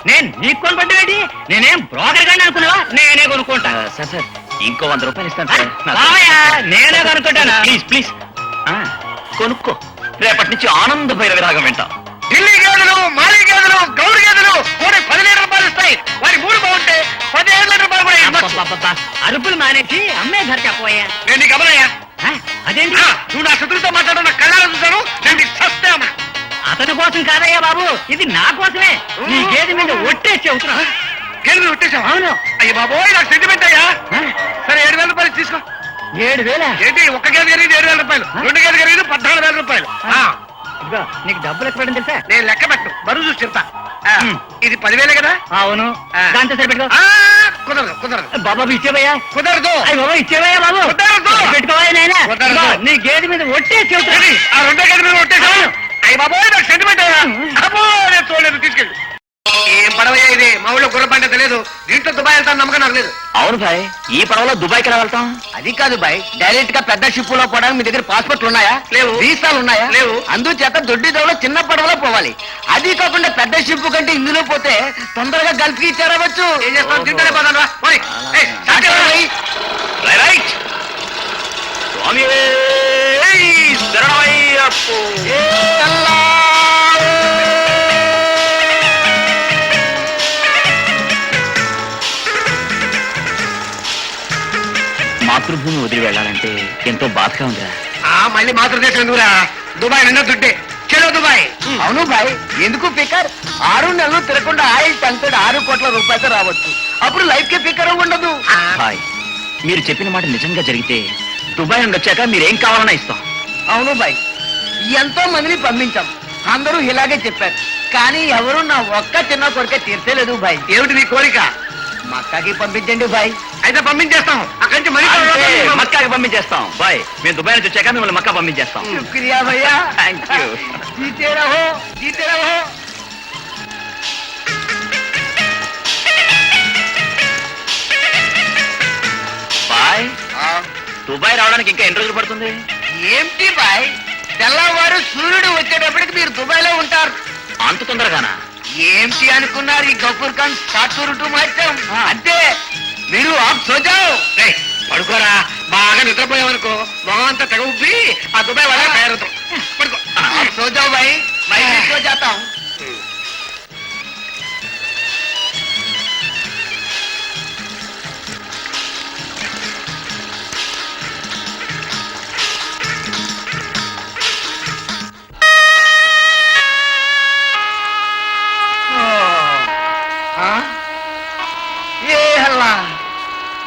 నేను నీకు కొనిపెట్టేది, నేనేం బ్రోకర్ గాని అనుకున్నావా? నేనే కొనుక్కుంటా. సార్ సార్, ఇంకో 100 రూపాయలు ఇస్తాను సార్. నేనే కొనుక్కుంటాను. ప్లీజ్ ప్లీజ్ కొనుక్కో. రేపటి నుంచి ఆనంద భైరవి రాగం వింటాం. ఢిల్లీ గేదెలు, మాలి గేదెలు, గౌరు గేదెలు కూడా 10 లీటర్లు పాలిస్తాయి. వారి మూడు బాగుంటే 15 రూపాయలు కూడా ఇవ్వచ్చు. అబ్బబ్బబ్బా, అరుపులు మానేసి అమ్మే ధర చెప్పబోయా. నేను నీకు అమలయ్యా. అదేంటి? నువ్వు నా శత్రుతో మాట్లాడు, నా కళ్ళారా చూశాను. నేను నీకు సస్తామా. అతని కోసం కాదయ్యా బాబు, ఇది నా కోసమే. నీ గేదె మీద ఒట్టేసి చెబుతున్నా. గేదెలు కొట్టేశావా? అవును. అయ్య బాబోయ్, నాకు సెంటిమెంట్ అయ్యా. సరే 7,000 రూపాయలు తీసుకో. 7,000? ఏంటి, ఒక్క గేదె ఖరీదు 7,000 రూపాయలు, 2 గేదె ఖరీదు 14,000 రూపాయలు. ఇదిగో, నీకు డబ్బులు ఎక్కడ తెలుసా? నేను లెక్క పెట్టు, బరువు చూసి చెప్తా. ఇది 10,000 కదా? అవును. దాంతో సరిపెట్టుకో. కుదరదు కుదరదు బాబు ఇచ్చేవయ్యా. కుదరదు. అయ్యి బాబా, ఇచ్చేవయ్యా బాబు. కుదరదు. పెట్టుకోవాలి నాయనా. కుదరదు. నీ గేదె మీద ఒట్టేసి చెబుతున్నా. ఆ 2 గేదె మీద కొట్టేశాను. అయ్య బాబోయ్, నాకు సెంటిమెంట్ అయ్యా. అబ్బో, నేను చూడలేదు, తీసుకెళ్ళి. ఏం పడవయ్యా ఇది? మా ఊళ్ళో గుర్ర పంట తెలియదు. దీంట్లో దుబాయ్ వెళ్తాను నమ్మకం నాకు లేదు. అవును భాయ్, ఈ పడవలో దుబాయ్కి ఎలా వెళ్తాం? అది కాదు బాయ్, డైరెక్ట్ గా పెద్ద షిప్ లో పోవడానికి మీ దగ్గర పాస్పోర్ట్లు ఉన్నాయా? లేవు. వీసాలు ఉన్నాయా? లేవు. అందుచేత దొడ్డి దొరలో చిన్న పడవలో పోవాలి. అది కాకుండా పెద్ద షిప్ కంటే ఇందులో పోతే తొందరగా గల్ఫ్ కి చేరవచ్చు. ఏం చేస్తాను? తింటూనే పోతాను రా. పోనీ. ఏయ్, సాకే బాయ్. రైట్ స్వామి శరణమయ్యప్పో. మాతృభూమి వదిలి వెళ్ళాలంటే ఎంతో బాధగా ఉందిరా. మళ్ళీ మాత్రం చేసేందుకురా. దుబాయ్ నిండా దుడ్డే. చలో దుబాయ్. అవును బాయ్, ఎందుకు పికర్? 6 నెలలు తిరగకుండా ఆయిల్ టంకెడ్ 6 కోట్ల రూపాయలతో రావచ్చు. అప్పుడు లైఫ్ కి పికర్ ఉండదు. హాయ్, మీరు చెప్పిన మాట నిజంగా జరిగితే దుబాయ్ నుండి వచ్చాక మీరేం కావాలన్నా ఇస్తాం. అవును బాయ్, ఎంతో మందిని పంపించాం, అందరూ ఇలాగే చెప్పారు. కానీ ఎవరు నా ఒక్క చిన్న కొరికే తీర్చలేదు బాయ్. ఏమిటి నీ కోరిక? మక్కాకి పంపించండి బాయ్. అయితే పంపించేస్తాం. అక్కడి నుంచి మరీ అంటే మక్కాకి పంపించేస్తాం బాయ్. మేము దుబాయ్ నుంచి వచ్చాక మిమ్మల్ని మక్కా పంపించేస్తాం. శుక్రియా భయ్యా. Thank you. జీతే రహో, జీతే రహో. బాయ్, దుబాయ్ రావడానికి ఇంకా ఎన్ని రోజులు పడుతుంది? ఏంటి బాయ్, తెల్లవారు సూర్యుడు వచ్చేటప్పటికి మీరు దుబాయ్ లో ఉంటారు. అంత తొందరగానా? ఏంటి అనుకున్నారు? ఈ గఫూర్ ఖాన్ సాటూరుటు మార్చాం అంతే. మీరు ఆప్ సోజావు. పడుకోరా. బాగా నిద్రపోయావనుకో మొహం అంతా తెగ ఉబ్బి ఆ దుబాయ్ వాళ్ళ తయారవుతాం. పడుకో. आप सो जाओ भाई, मैं भी सो जाता हूँ.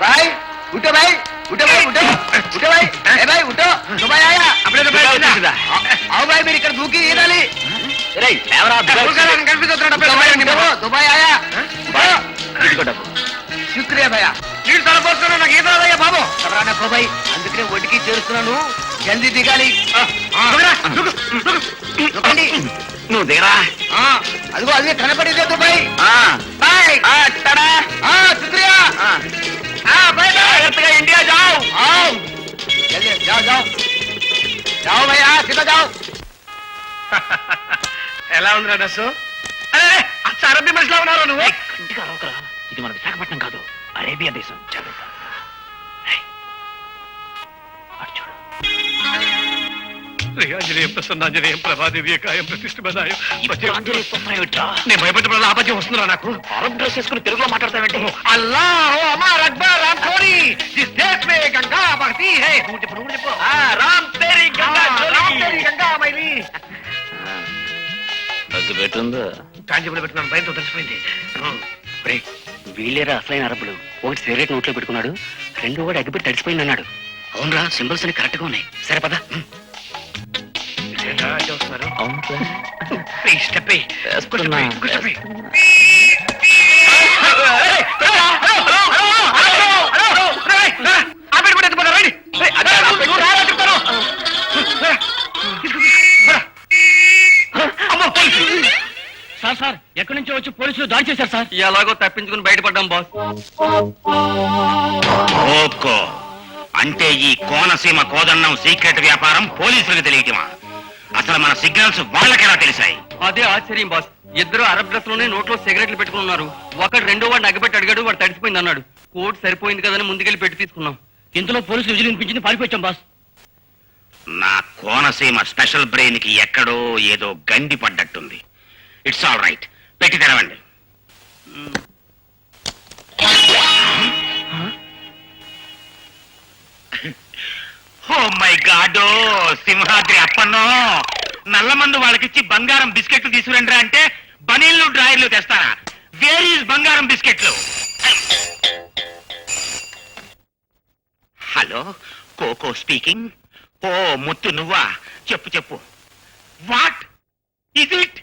भाई उठो भाई उठो भाई उठो उठो भाई ए भाई उठो दुबई आया అప్పుడే దుబాయ్ వచ్చిందా? आओ भाई मेरी कर भूखी ये डाली రేయ్, లేవరా, కనిపిస్తున్నాడు दुबई आया ఇదిగో డబ్బు. शुक्रिया भैया నీడు తలపోతున్నా నాకు ఈత రాదయ్యా బాబు. కబరానా కో భాई అందుకనే ఒడ్డుకి చేరుస్తున్నాను జల్దీ దిగాలి దుకండి నువ్వు దిగరా. అదిగో అదే కనపడిందే దుబాయ్ ఆ, బాయ్ టడా. शुक्रिया ఆ, बाय बाय జాగ్రత్తగా ఇండియా జావ్. आओ जल्दी जाओ जाओ जाओ भैया सीधा जाओ ఎలా ఉందిరా డ్రెస్? అచ్చ అరబ్బీ మనిషిలో ఉన్నారా నువ్వు? ఇంటికి అరవకరా. ఇది మన విశాఖపట్నం కాదు, అరేబియా దేశం. జాగ్రత్త. ఏయ్, అటు చూడు. ఆంజనేయం ప్రసన్నాంజనేయం ప్రభాదేవికాయం ప్రతిష్ఠిపదాయం. ఇప్పుడు ఆంజనేయ స్వప్నం ఏమిట్రా? నేను భయపడ్డ ఆపత్యం వస్తున్నా నాకు. అరబ్ డ్రెస్ వేసుకుని తెలుగులో మాట్లాడతావేంటి? अल्लाह हमारा अकबर रामखोरी जिस देश में गंगा बहती है రామ్ తేరీ గంగా राम तेरी गंगा मैली దగ్గు పెట్టుందా? కాంజీపులు పెట్టుకున్నాను భయంతో తెలిసిపోయింది. వీళ్ళేరా అసలైన అరబ్బులు. ఒకటి సిగరెట్ నోట్లో పెట్టుకున్నాడు, రెండో వాడు అగ్గిపెట్టి తడిసిపోయింది అన్నాడు. అవునరా, సింబల్స్ అని కరెక్ట్ గా ఉన్నాయి. సరే పద. చూస్తున్నారు అవును సార్. స్టెప్ వేస్తున్నా. సార్ సార్ ఎక్కడి నుంచో వచ్చి పోలీసులు దాడి చేశారు సార్. ఎలాగో తప్పించుకుని బయటపడ్డాం బాస్. ఓకో, అంటే ఈ కోనసీమ కోదన్నం సీక్రెట్ వ్యాపారం పోలీసులకు తెలియటమా? అసలు మన సిగ్నల్స్ వాళ్ళకెలా తెలిసాయి? అదే ఆశ్చర్యం బాస్. ఇద్దరు అరబ్ డ్రెస్ లోనే నోట్లో సిగరెట్లు పెట్టుకుని ఉన్నారు. ఒకడు రెండో వాడిని అగ్గబెట్టి అడిగాడు, వాడు తడిసిపోయింది అన్నాడు. కోట్ సరిపోయింది కదని ముందుకెళ్ళి పెట్టి తీసుకున్నాం. ఇంతలో పోలీసులు విజిల్ వినిపించింది, పారిపోయాం బాస్. నా కోనసీమ స్పెషల్ బ్రెయిన్ కి ఎక్కడో ఏదో గండి పడ్డట్టుంది. ఇట్స్ ఆల్ రైట్, పెట్టి తెరవండి. ఓ మై గాడ్, సింహాద్రి అప్పన్నో, నల్లమందు వాళ్ళకిచ్చి బంగారం బిస్కెట్లు తీసుకురండి అంటే బనీళ్లు డ్రాయర్లు తెస్తారా? వేర్ ఈజ్ బంగారం బిస్కెట్లు? Hello, Coco speaking. Oh Muthu నువ్వా? చెప్పు చెప్పు. What is it?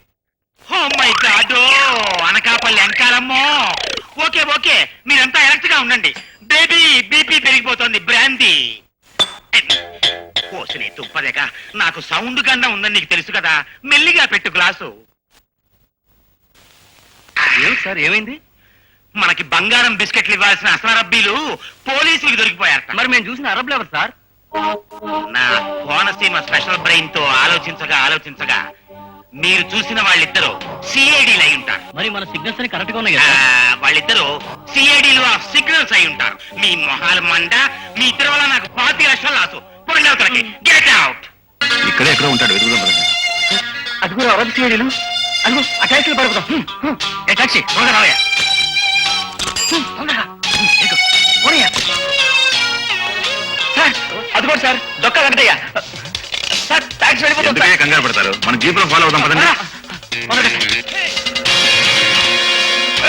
Oh my god, Anakapalli అంకారమ్మో. ఓకే ఓకే, మీరంతా ఎలక్ట్ గా ఉండండి. బేబీ బీపీ పెరిగిపోతుంది, బ్రాందీ. కోసిని తుప్పదేగా, నాకు సౌండ్ గండం ఉందని నీకు తెలుసు కదా. మెల్లిగా పెట్టు గ్లాసు. సార్ ఏమైంది? మనకి బంగారం బిస్కెట్లు ఇవ్వాల్సిన అసలరబ్బీలు పోలీసులకు దొరికిపోయారట. మరి మేము చూసిన అరబ్ ఎవరు సార్? నా కోనసీమ స్పెషల్ బ్రెయిన్ తో ఆలోచించగా ఆలోచించగా మీరు చూసిన వాళ్ళిద్దరూ సిఐడీలు అయి ఉంటారు. మరి మన సిగ్నల్స్ అని కరెక్ట్ గా ఉన్నాయి ఆ, వాళ్ళిద్దరూ సిఐడీలు ఆఫ్ సిగ్నల్స్ అయి ఉంటారు. మీ మొహాల మండ, మీ ఇద్దరు వల్ల నాకు 25 లక్షలు లాసు. పొండవతలకి get out. ఇక్కడే ఎక్కడ ఉంటాడు, వెతుకుదాం. అదిగో అరబ్ సీడీలు, అదిగో ఆ ట్యాక్సీలు పడుకుందాం. ఏ టాక్సీ తొందరగా రావయ్యా. సార్ అదిగో సార్ దొక్క వెంకటయ్య సార్, ట్యాక్సీ వెళ్ళిపోతుంది సార్. కంగారు పడతారు, మన జీప్ లో ఫాలో అవుదాం పదండి.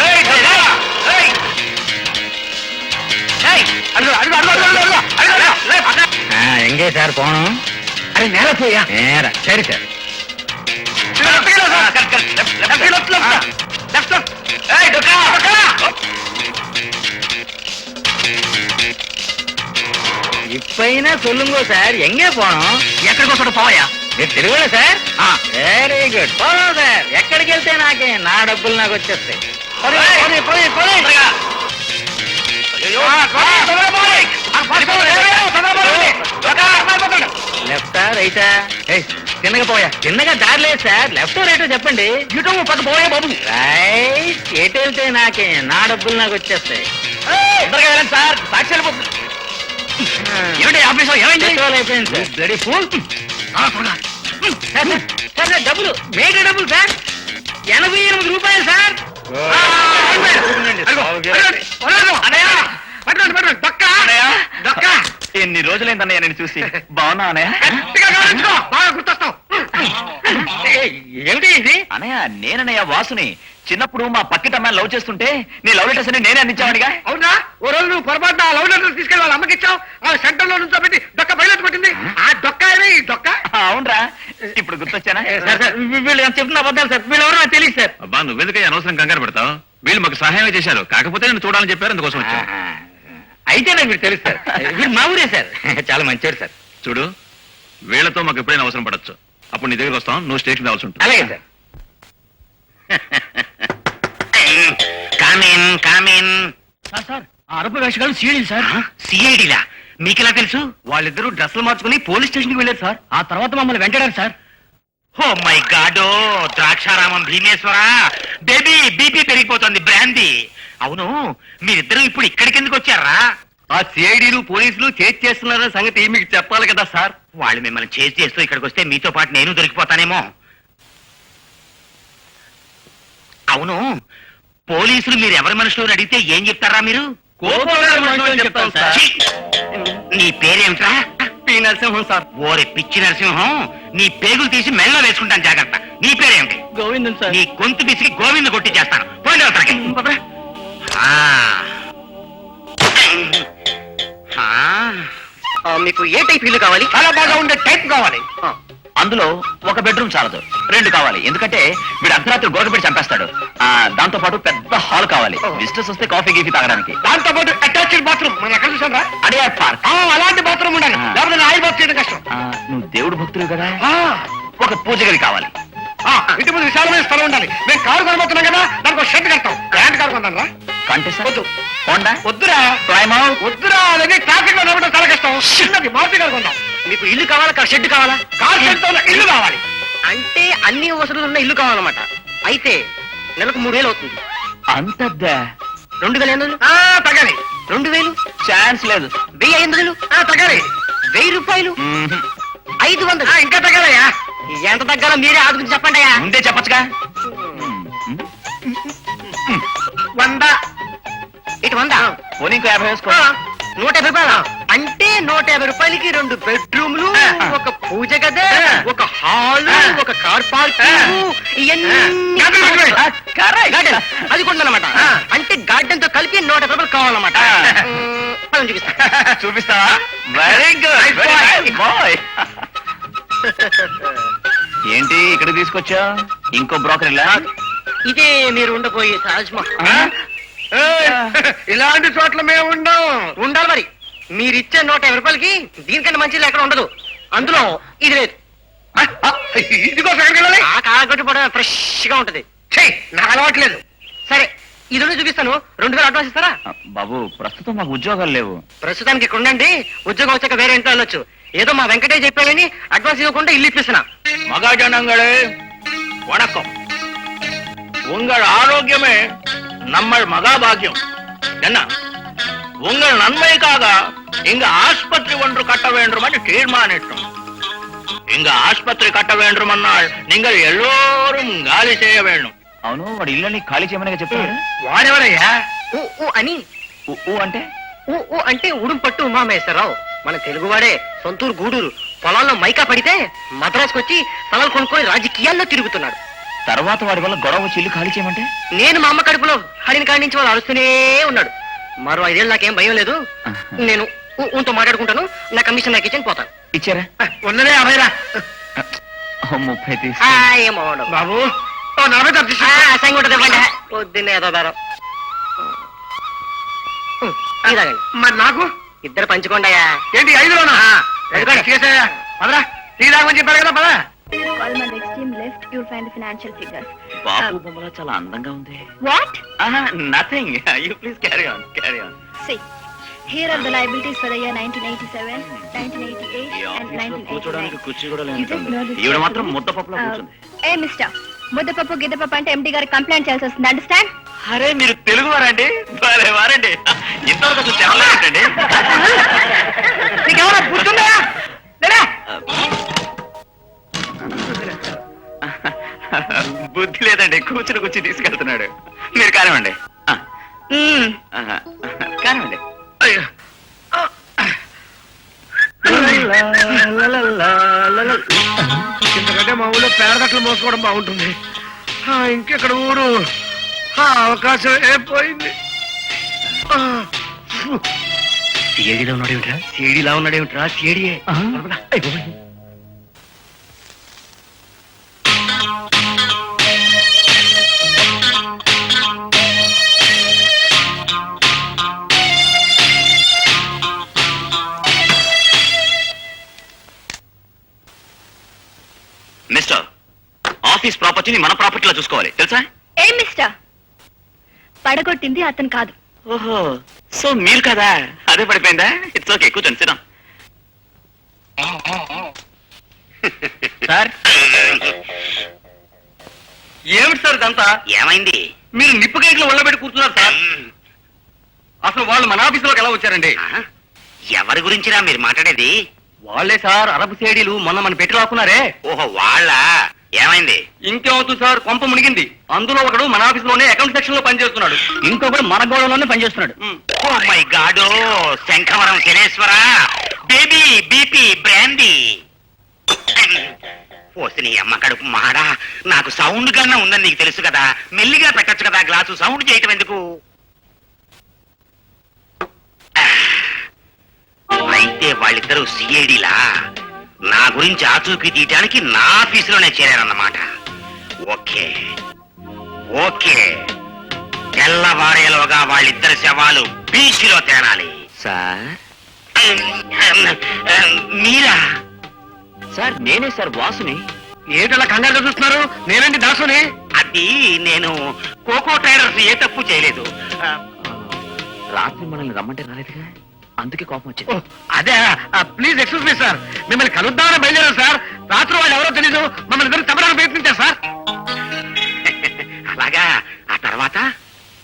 ఏయ్, దొంగ! ఏయ్! ఏయ్, అదిగో, అదిగో, అదిగో, అదిగో, అదిగో, అదిగో, అదిగో, లే, పక్కన. ఎంగే సార్ పోను? అరే నేల పోయా. నేరా, సరే సార్. இப்பைனா சொல்லுங்க சார், எங்கே போனோம்? ఎక్కడికోసం పోయా? మీరు తెలుగులే సార్? Very good. పోదాం సార్, ఎక్కడికి వెళ్తే నాకే, నా డబ్బులు నాకు వచ్చేస్తాయి. లెఫ్టా రైటా? చిన్నగా పోయా. చిన్నగా దారి లేదు సార్, లెఫ్ట్ రైటో చెప్పండి. ఇటు పక్క పోయా బాబు. రైట్. ఎటు వెళ్తే నాకే, నా డబ్బులు నాకు వచ్చేస్తాయి. తొందరగా వెళ్ళండి సార్, సాక్షి వెళ్ళిపోతుంది. ఏమిటి ఆఫీసు ఏమైంది? అయిపోయింది sir. Bloody fool. Sir sir డబ్బులు, మేక డబ్బులు సార్, 88 రూపాయలు సార్. ఎన్ని రోజులైందన్నయ్య నేను చూసి. బాగున్నా అన్నయ్య? బాగా గుర్తొస్తావు. ఏమిటి ఇది? అనయ్య నేననయ్య వాసుని. చిన్నప్పుడు మా పక్కిట అమ్మాయిని లవ్ చేస్తుంటే నీ లవ్ లెటర్స్ అని నేనే అందించావాడిగా. అవునా? ఓ రోజు నువ్వు పొరపాటున ఆ లవ్ లెటర్ తీసుకెళ్ళి వాళ్ళ అమ్మకి ఇచ్చావు. ఆ సెంటర్ లో నుంచో పెట్టి డొక్క బయలుదేరి పట్టింది. ఆ డొక్క ఏమి ఈ డొక్క? అవునరా, ఇప్పుడు గుర్తొచ్చానా? సార్ సార్ వీళ్ళు చెప్తున్న అబద్ధాలు సార్. వీళ్ళు ఎవరో నాకు తెలియదు సార్. అబ్బా నువ్వెందుకయ్యా అనవసరం కంగారు పెడతావు? వీళ్ళు మాకు సహాయం చేశారు, కాకపోతే నేను చూడాలని చెప్పారు, అందుకోసం వచ్చా. అయితే నాకు వీళ్ళు తెలుసు సార్. వీళ్ళు మా ఊరే సార్. చాలా మంచివారు సార్. చూడు, వీళ్ళతో మాకు ఎప్పుడైనా అవసరం పడచ్చు. అప్పుడు నీ దగ్గరికి వస్తాం, నువ్వు స్టేషన్ రావాల్సి ఉంటుంది. అలాగే sir. Come in come in. Sir sir ఆ అరపు వేషగాళ్ళు సీడీ సార్. సిఐడిలా? మీకెలా తెలుసు? వాళ్ళిద్దరూ డ్రెస్సులు మార్చుకుని పోలీస్ స్టేషన్ కి వెళ్ళారు సార్. ఆ తర్వాత మమ్మల్ని వెంటాడారు sir. Oh my god, Draksharamam Bhimeswara, baby BP పెరిగిపోతుంది, బ్రాందీ. అవును, మీరిద్దరూ ఇప్పుడు ఇక్కడికి ఎందుకు వచ్చారా? ఆ సిఐడీలు పోలీసులు చేజ్ చేస్తున్నారన్న సంగతి మీకు చెప్పాలి కదా సార్. వాళ్ళు మిమ్మల్ని చేసి చేస్తూ ఇక్కడికి వస్తే మీతో పాటు నేను దొరికిపోతానేమో. అవును, పోలీసులు మీరు ఎవరి మనుషులు అడిగితే ఏం చెప్తారా మీరు? కోపంగా మనుషులని చెప్తాం సార్. ఛీ! నీ పేరేమిట్రా? P Narasimham sir. ఓరే పిచ్చి నరసింహం, నీ పేగులు తీసి మెళ్ళలో వేసుకుంటాను, జాగ్రత్త. నీ పేరేమిటి? గోవిందన్ సార్. నీ గొంతు పిసికి గోవింద కొట్టి చేస్తాను. పోయిన అవతలకి. ఆ. ఆ. మీకు ఏ టైప్ ఇల్లు కావాలి? చాలా బాగా ఉండే టైప్ కావాలి. అందులో ఒక బెడ్రూమ్ చాలదు, 2 కావాలి. ఎందుకంటే వీడు అర్ధరాత్రి గోడ పెట్టి చంపేస్తాడు. దాంతో పాటు పెద్ద హాల్ కావాలి, విజిటర్స్ వస్తే కాఫీ గీఫీ తాగడానికి. దాంతో పాటు అటాచ్డ్ బాత్రూమ్. మనం ఎక్కడ చూసాం రా? అడియార్ పార్క్. అలాంటి బాత్రూమ్ ఉండాలి, ఆ. లేకపోతే ఆయిల్ బాత్ చేయడం కష్టం. నువ్వు దేవుడు భక్తులు కదా, ఆ, ఒక పూజ గది కావాలి. ఇంటి ముందు విశాలమైన స్థలం ఉండాలి. మేము కారు కొనబోతున్నాం కదా, దానికి ఒక షెడ్ కడతాం. గ్రాండ్ కారు కొంటాం రా. కంటెస్ట్ వద్దు. హోండా, వద్దురా, ప్రైమౌట్. వద్దురా, అదే ట్రాఫిక్ లో నడవడం చాలా కష్టం. చిన్నది మారుతి కారు కొందాం. మీకు ఇల్లు కావాలా షెడ్ కావాలా? కార్ షెడ్ తో ఉన్న ఇల్లు కావాలి. అంటే అన్ని వసతులు ఉన్న ఇల్లు కావాలన్నమాట. అయితే నెలకు 3000 అవుతుంది. అంతద్దా? 2800, తగ్గాలి. 2000, ఛాన్స్ లేదు. 1500, తగ్గాలి. 1000 రూపాయలు, మ్మ్. 500. ఇంకా తగ్గాలయ్యా. ఎంత తగ్గాలో మీరే ఆదుకుని చెప్పండి అయ్యా. ముందే చెప్పచ్చుగా. 100. ఇటు 100. పోనీ ఇంకో 50 వేసుకో. 150 రూపాయలు. అంటే 150 రూపాయలకి 2 బెడ్రూమ్లు, ఒక పూజ గది, ఒక హాల్, ఒక కార్ పార్కింగ్, ఇవన్నీ గార్డెన్ అది కూడా అన్నమాట. అంటే గార్డెన్ తో కలిపి 150 రూపాయలు కావాలన్నమాట. పదని చూపిస్తా. చూపిస్తావా? Very good, very nice bye. ఏంటి ఇక్కడ తీసుకొచ్చా? ఇంకో బ్రోకర్ ఇలా? ఇదే మీరు ఉండబోయే తాజ్ మహల్. ఇలాంటి చోట్ల మేము ఉండం. ఉండాలి మరి. మీరిచ్చే 150 రూపాయలకి దీనికంటే మంచిది ఎక్కడ ఉండదు. అందులో ఇది లేదు. ఇదిగో ఎక్కడికి వెళ్ళాలి? ఆ కాలగొట్టి పడ ఫ్రెష్ గా ఉంటది. చెయ్, నాకు అలవాట్లేదు. సరే, ఇది ఉంది చూపిస్తాను. 2000 అడ్వాన్స్ ఇస్తారా? బాబు ప్రస్తుతం మాకు ఉద్యోగాలు లేవు. ప్రస్తుతానికి ఇక్కడ ఉండండి. ఉద్యోగం వచ్చాక వేరే ఇంట్లో వెళ్ళొచ్చు. ఏదో మా వెంకటే చెప్పాడని అడ్వాన్స్ ఇవ్వకుండా ఇల్లు ఇప్పిస్తున్నా. மகாஜனங்களே வணக்கம். உங்கள் ஆரோக்கியமே நம்ம மகாபாகியம். என்ன, உங்கள் நன்மைக்காக இங்க ஆஸ்பத்திரி ஒன்று கட்ட வேண்டும் என்று தீர்மானித்தோம். இங்க ஆஸ்பத்திரி கட்ட வேண்டுமென்றால் நீங்கள் எல்லோரும் காலி செய்ய வேண்டும். అవును, వాడు ఇల్లుని ఖాళీ చేయమని చెప్పాడు. వాడెవరయ్యా? ఊ ఊ అని. ఊ అంటే? ఊ ఊ అంటే ఉడుంపట్టు ఉమామేశ్వరరావు. మన తెలుగువాడే, సొంతూరు గూడూరు. పొలాల్లో మైకా పడితే మద్రాసుకు వచ్చి స్థలాలు కొనుక్కొని రాజకీయాల్లో తిరుగుతున్నాడు. తర్వాత వాడి వల్ల గొడవ వచ్చి ఇల్లు ఖాళీ చేయమంటే? నేను మా అమ్మ కడుపులో హడిని కాడి నుంచి వాళ్ళు అరుస్తూనే ఉన్నాడు. మరో 5 ఏళ్ళు నాకేం భయం లేదు. నేను ఊతో మాట్లాడుకుంటాను. నా కమిషన్ నాకు ఇచ్చి పోతాను. ఇచ్చారా? ఉన్నదే 50 రా. 30 తీసు. ఏమో ఉండవు. బాబు, 40 తప్పిస్తా. అసంగా ఉంటుంది ఇవ్వండి. పొద్దున్నే ఏదో దారం. ఇలాగండి. మరి నాకు ఇద్దరు పంచుకోండియా. ఏంటి 5లోనా? చేసాయా? పదరా, టీ తాగమని చెప్పారు కదా, పదా. Call my extreme left, you'll find the financial figures. బాబు బొమ్మలా చాలా అందంగా ఉంది. What? Nothing, you please carry on, carry on. See, here are the liabilities for the year 1987, 1988 and 1989. కుర్చీ కూడా You just know this. ఈవిడ మాత్రం ముద్దపప్పులో కూర్చుంది. ఏ మిస్టర్, ముద్దపప్పు గిద్దపప్పు అంటే ఎండి గారికి కంప్లైంట్ చేయాల్సి వస్తుంది. అండర్స్టాండ్? అరే మీరు తెలుగు వారండి? భలే వారండి. ఇంతవరకు అసలు చెప్పలేదండి. నీకేమన్నా గుర్తుందా? లేదా? బుద్ధి లేదండి, కూర్చుని తీసుకెళ్తున్నాడు. మీరు కానివ్వండి. కానివ్వండి. అయ్యో. ఇంతకంటే మా ఊళ్ళో పేద మోసుకోవడం బాగుంటుంది. ఇంకెక్కడ ఊరు అవకాశం పోయింది. సిఐడిలో ఉన్నాడేమిట్రా? సిఐడిలా ఉన్నాడేమిట్రా? సిఐడియే. మిస్టర్, ఆఫీస్ ప్రాపర్టీని మన ప్రాపర్టీలో చూసుకోవాలి తెలుసా? ఏం మిస్టర్, పడగొట్టింది అతను కాదు. ఓహో, సో మీరు కదా? అదే పడిపోయిందా? ఇట్స్ ఓకే, కూర్చోండి సిద్ధం. సార్ ఏమిటి సార్ ఇదంతా? ఏమైంది? మీరు నిప్పు కేకులు ఒళ్ళబెట్టి కూర్చున్నారు సార్. అసలు వాళ్ళు మన ఆఫీసులోకి ఎలా వచ్చారండి? ఎవరి గురించిరా మీరు మాట్లాడేది? వాళ్ళే సార్, అరబ్ సేడీలు మొన్న మన పెట్టి లాక్కున్నారే. ఓహో వాళ్ళ. ఏమైంది? ఇంకేమవుతుంది సార్, కొంప మునిగింది. అందులో ఒకడు మన ఆఫీస్ లోనే అకౌంట్ సెక్షన్ లో పనిచేస్తున్నాడు, ఇంకొకడు మన గోడలోనే పనిచేస్తున్నాడు. Oh my god, Shankhavaram Shaneshwara, baby BP brandy. పోసిని అమ్మ కడుపు మాడా, నాకు సౌండ్ కన్నా ఉందని నీకు తెలుసు కదా, మెల్లిగా పెట్టచ్చు కదా గ్లాసు, సౌండ్ చేయటం ఎందుకు? అయితే వాళ్ళిద్దరూ సిఐడిలా నా గురించి ఆచూకీ తీయటానికి నా ఆఫీసులోనే చేరారన్నమాట. ఓకే ఓకే, తెల్లవారేలోగా వాళ్ళిద్దరి శవాలు బీచ్లో తేనాలి. సార్ మీరా? సార్ నేనే సార్, వాసుని. ఏటలా కంగారుగా చూస్తున్నారు? నేనండి దాసుని. అది నేను కోకో ట్రైడర్స్ ఏ తప్పు చేయలేదు. రాత్రి మనల్ని రమ్మంటే రాలేదుగా, అందుకే కోపం వచ్చింది. అదే, ప్లీజ్ ఎక్స్క్యూజ్ మీ సార్, మిమ్మల్ని కలుద్దామని బయలుదేరారు సార్. రాత్రి వాళ్ళు ఎవరో తెలీదు, మమ్మల్ని ఇద్దరు తప్పడానికి ప్రయత్నించారు సార్. అలాగా? ఆ తర్వాత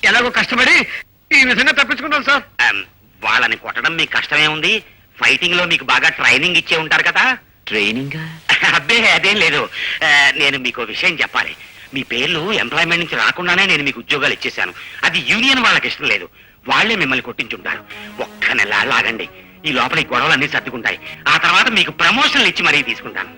ఎలాగో కష్టపడి ఈ విధంగా తప్పించుకున్నాం సార్. వాళ్ళని కొట్టడం మీకు కష్టమే ఉంది, ఫైటింగ్ లో మీకు బాగా ట్రైనింగ్ ఇచ్చే ఉంటారు కదా. ట్రైనింగ్? అబ్బే అదేం లేదు. నేను మీకు విషయం చెప్పాలి. మీ పేర్లు ఎంప్లాయ్మెంట్ నుంచి రాకుండానే నేను మీకు ఉద్యోగాలు ఇచ్చేశాను. అది యూనియన్ వాళ్ళకి ఇష్టం లేదు, వాళ్లే మిమ్మల్ని కొట్టించుంటారు. ఒక్క నెల లాగండి, ఈ లోపల ఈ గొడవలన్నీ సర్దుకుంటాయి. ఆ తర్వాత మీకు ప్రమోషన్లు ఇచ్చి మరీ తీసుకుంటాను.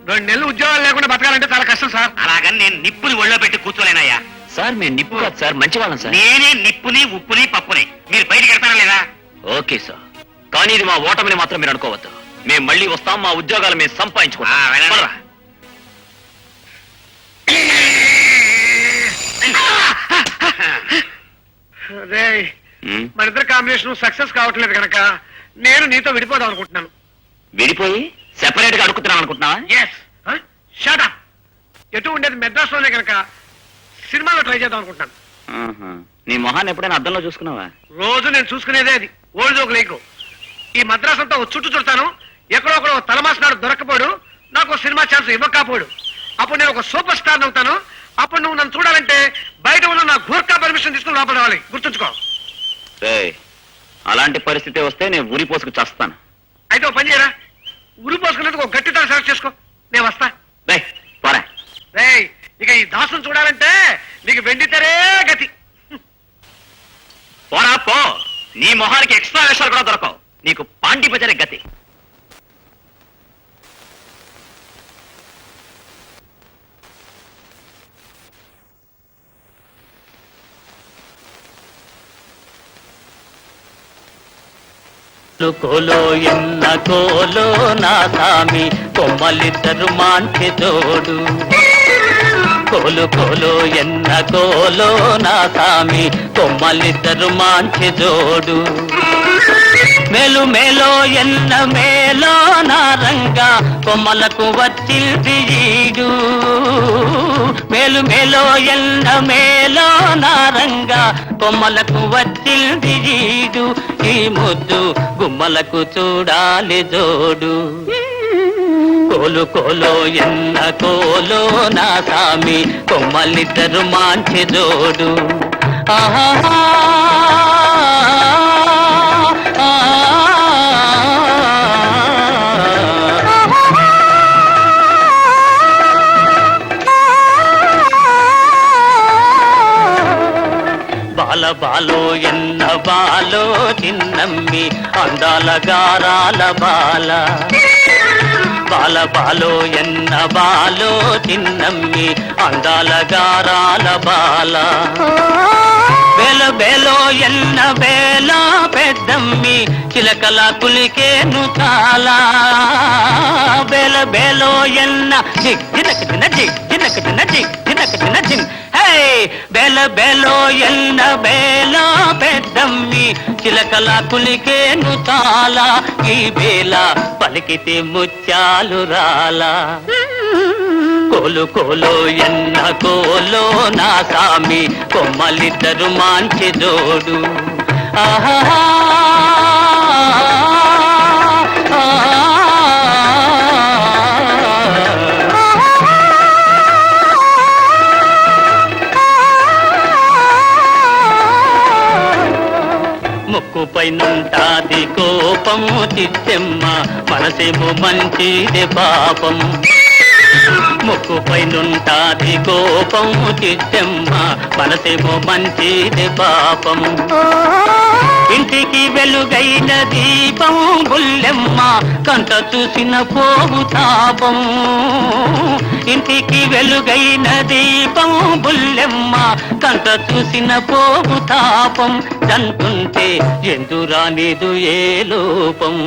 2 నెలలు ఉద్యోగాలు లేకుండా బతకాలంటే చాలా కష్టం సార్. అలాగని నేను నిప్పుని ఒళ్ళో పెట్టి కూర్చోలేనయ్యా. సార్ మేము నిప్పు కాదు సార్, మంచి వాళ్ళం సార్. నేనే నిప్పుని ఉప్పుని పప్పుని. మీరు బయటికి వెళ్తారా లేదా? ఓకే సార్, కానీ ఇది మా ఓటమిని మాత్రం మీరు అనుకోవద్దు. మేము మళ్ళీ వస్తాం, మా ఉద్యోగాలు మేము సంపాదించుకుంటాం. వెళ్ళండి. పదరా. అదే మన ఇద్దరు కాంబినేషన్ సక్సెస్ కావట్లేదు కనుక నేను నీతో విడిపోదాం అనుకుంటున్నాను. విడిపోయి సెపరేట్ గా అడుగుతున్నాం అనుకుంటున్నావా? Yes, shut up. ఎటు ఉండేది మెడ్రాస్లోనే కనుక సినిమాలో ట్రై చేద్దాం అనుకుంటున్నాను. నీ మొహాన్ని ఎప్పుడైనా అద్దంలో చూసుకున్నావా? రోజు నేను చూసుకునేదే అది, ఓల్డ్ జోక్ లేకు. ఈ మద్రాస్ అంతా చుట్టూ చుడతాను, ఎక్కడో ఒకడో తలమాసినాడు దొరకపోడు, నాకు సినిమా ఛాన్స్ ఇవ్వకపోడు. అప్పుడు నేను ఒక సూపర్ స్టార్ అవుతాను. అప్పుడు నువ్వు నన్ను చూడాలంటే బయట ఉన్న నా గూర్ఖా పర్మిషన్ తీసుకుని లోపల రావాలి, గుర్తుంచుకో. అలాంటి పరిస్థితి వస్తే నేను ఊరి పోసుకు చేస్తాను. అయితే ఒక పని చేయరా, ఉరి పోసుకునేందుకు ఒక గట్టి తల సెలెక్ట్ చేసుకో, నేను వస్తా. పోరా. రేయ్, ఇక ఈ దాసును చూడాలంటే నీకు వెండితేరే గతి. పోరా పో, నీ మొహానికి ఎక్స్ట్రా వేషాలు కూడా దొరకవు, నీకు పాండి బజారే గతి. కోలో ఎన్న కోలో నా సామి కొమ్మలిద్దరు మాంచి జోడు. కోలు కోలో ఎన్న కోలో నా సామి కొమ్మలిద్దరు మాంచి జోడు. మేలు మేలో ఎన్న మేలో నా రంగా కొమ్మలకు వచ్చింది ఈడు. మేలు మేలో ఎన్న మేలో నా రంగా కొమ్మలకు వచ్చింది ఈడు. ఈ ముద్దు గుమ్మలకు చూడాలి జోడు. కోలు కోలో ఎన్న కోలో నా సామి కొమ్మలిద్దరు మాంచి జోడు. ఆహా బాల బాలో ఎన్న బాలో చిన్నమ్మి అందాల గారాల బాల. బాల బాలో ఎన్న బాలో చిన్నమ్మి అందాల గారాల బాల బేలో బేలో ఎన్న బేల పెద్దమ్మి చిలకల కులికేను చాలా బేల బేలో ఎన్న జిగ్ జినక జిన జిగ్ జినక జిన జిగ్ జినక జిన జిన్ హే బేల బేలో ఎన్న బేల పెద్దమ్మి చిలకల కులికేను చాలా ఈ బేల పలికితే ముత్యాలు రాలా కోలు కోలో ఎన్న కోలో నా సామి కొమ్మలిద్దరు మాంచి జోడు ఆహా ముక్కుపై నుంటాది కోపము చిత్తెమ్మ మనసేమో మంచిది పాపం ముక్కుపై నుంటాది కోపము చిత్తెమ్మ మనసేమో మంచిది పాపం ఇంటికి వెలుగైన దీపం బుల్లెమ్మ కంట చూసిన పోవు తాపం ఇంటికి వెలుగైన దీపం బుల్లెమ్మ కంట చూసిన పోవు తాపం దంటుంటే ఎందురానిదు ఏ లోపం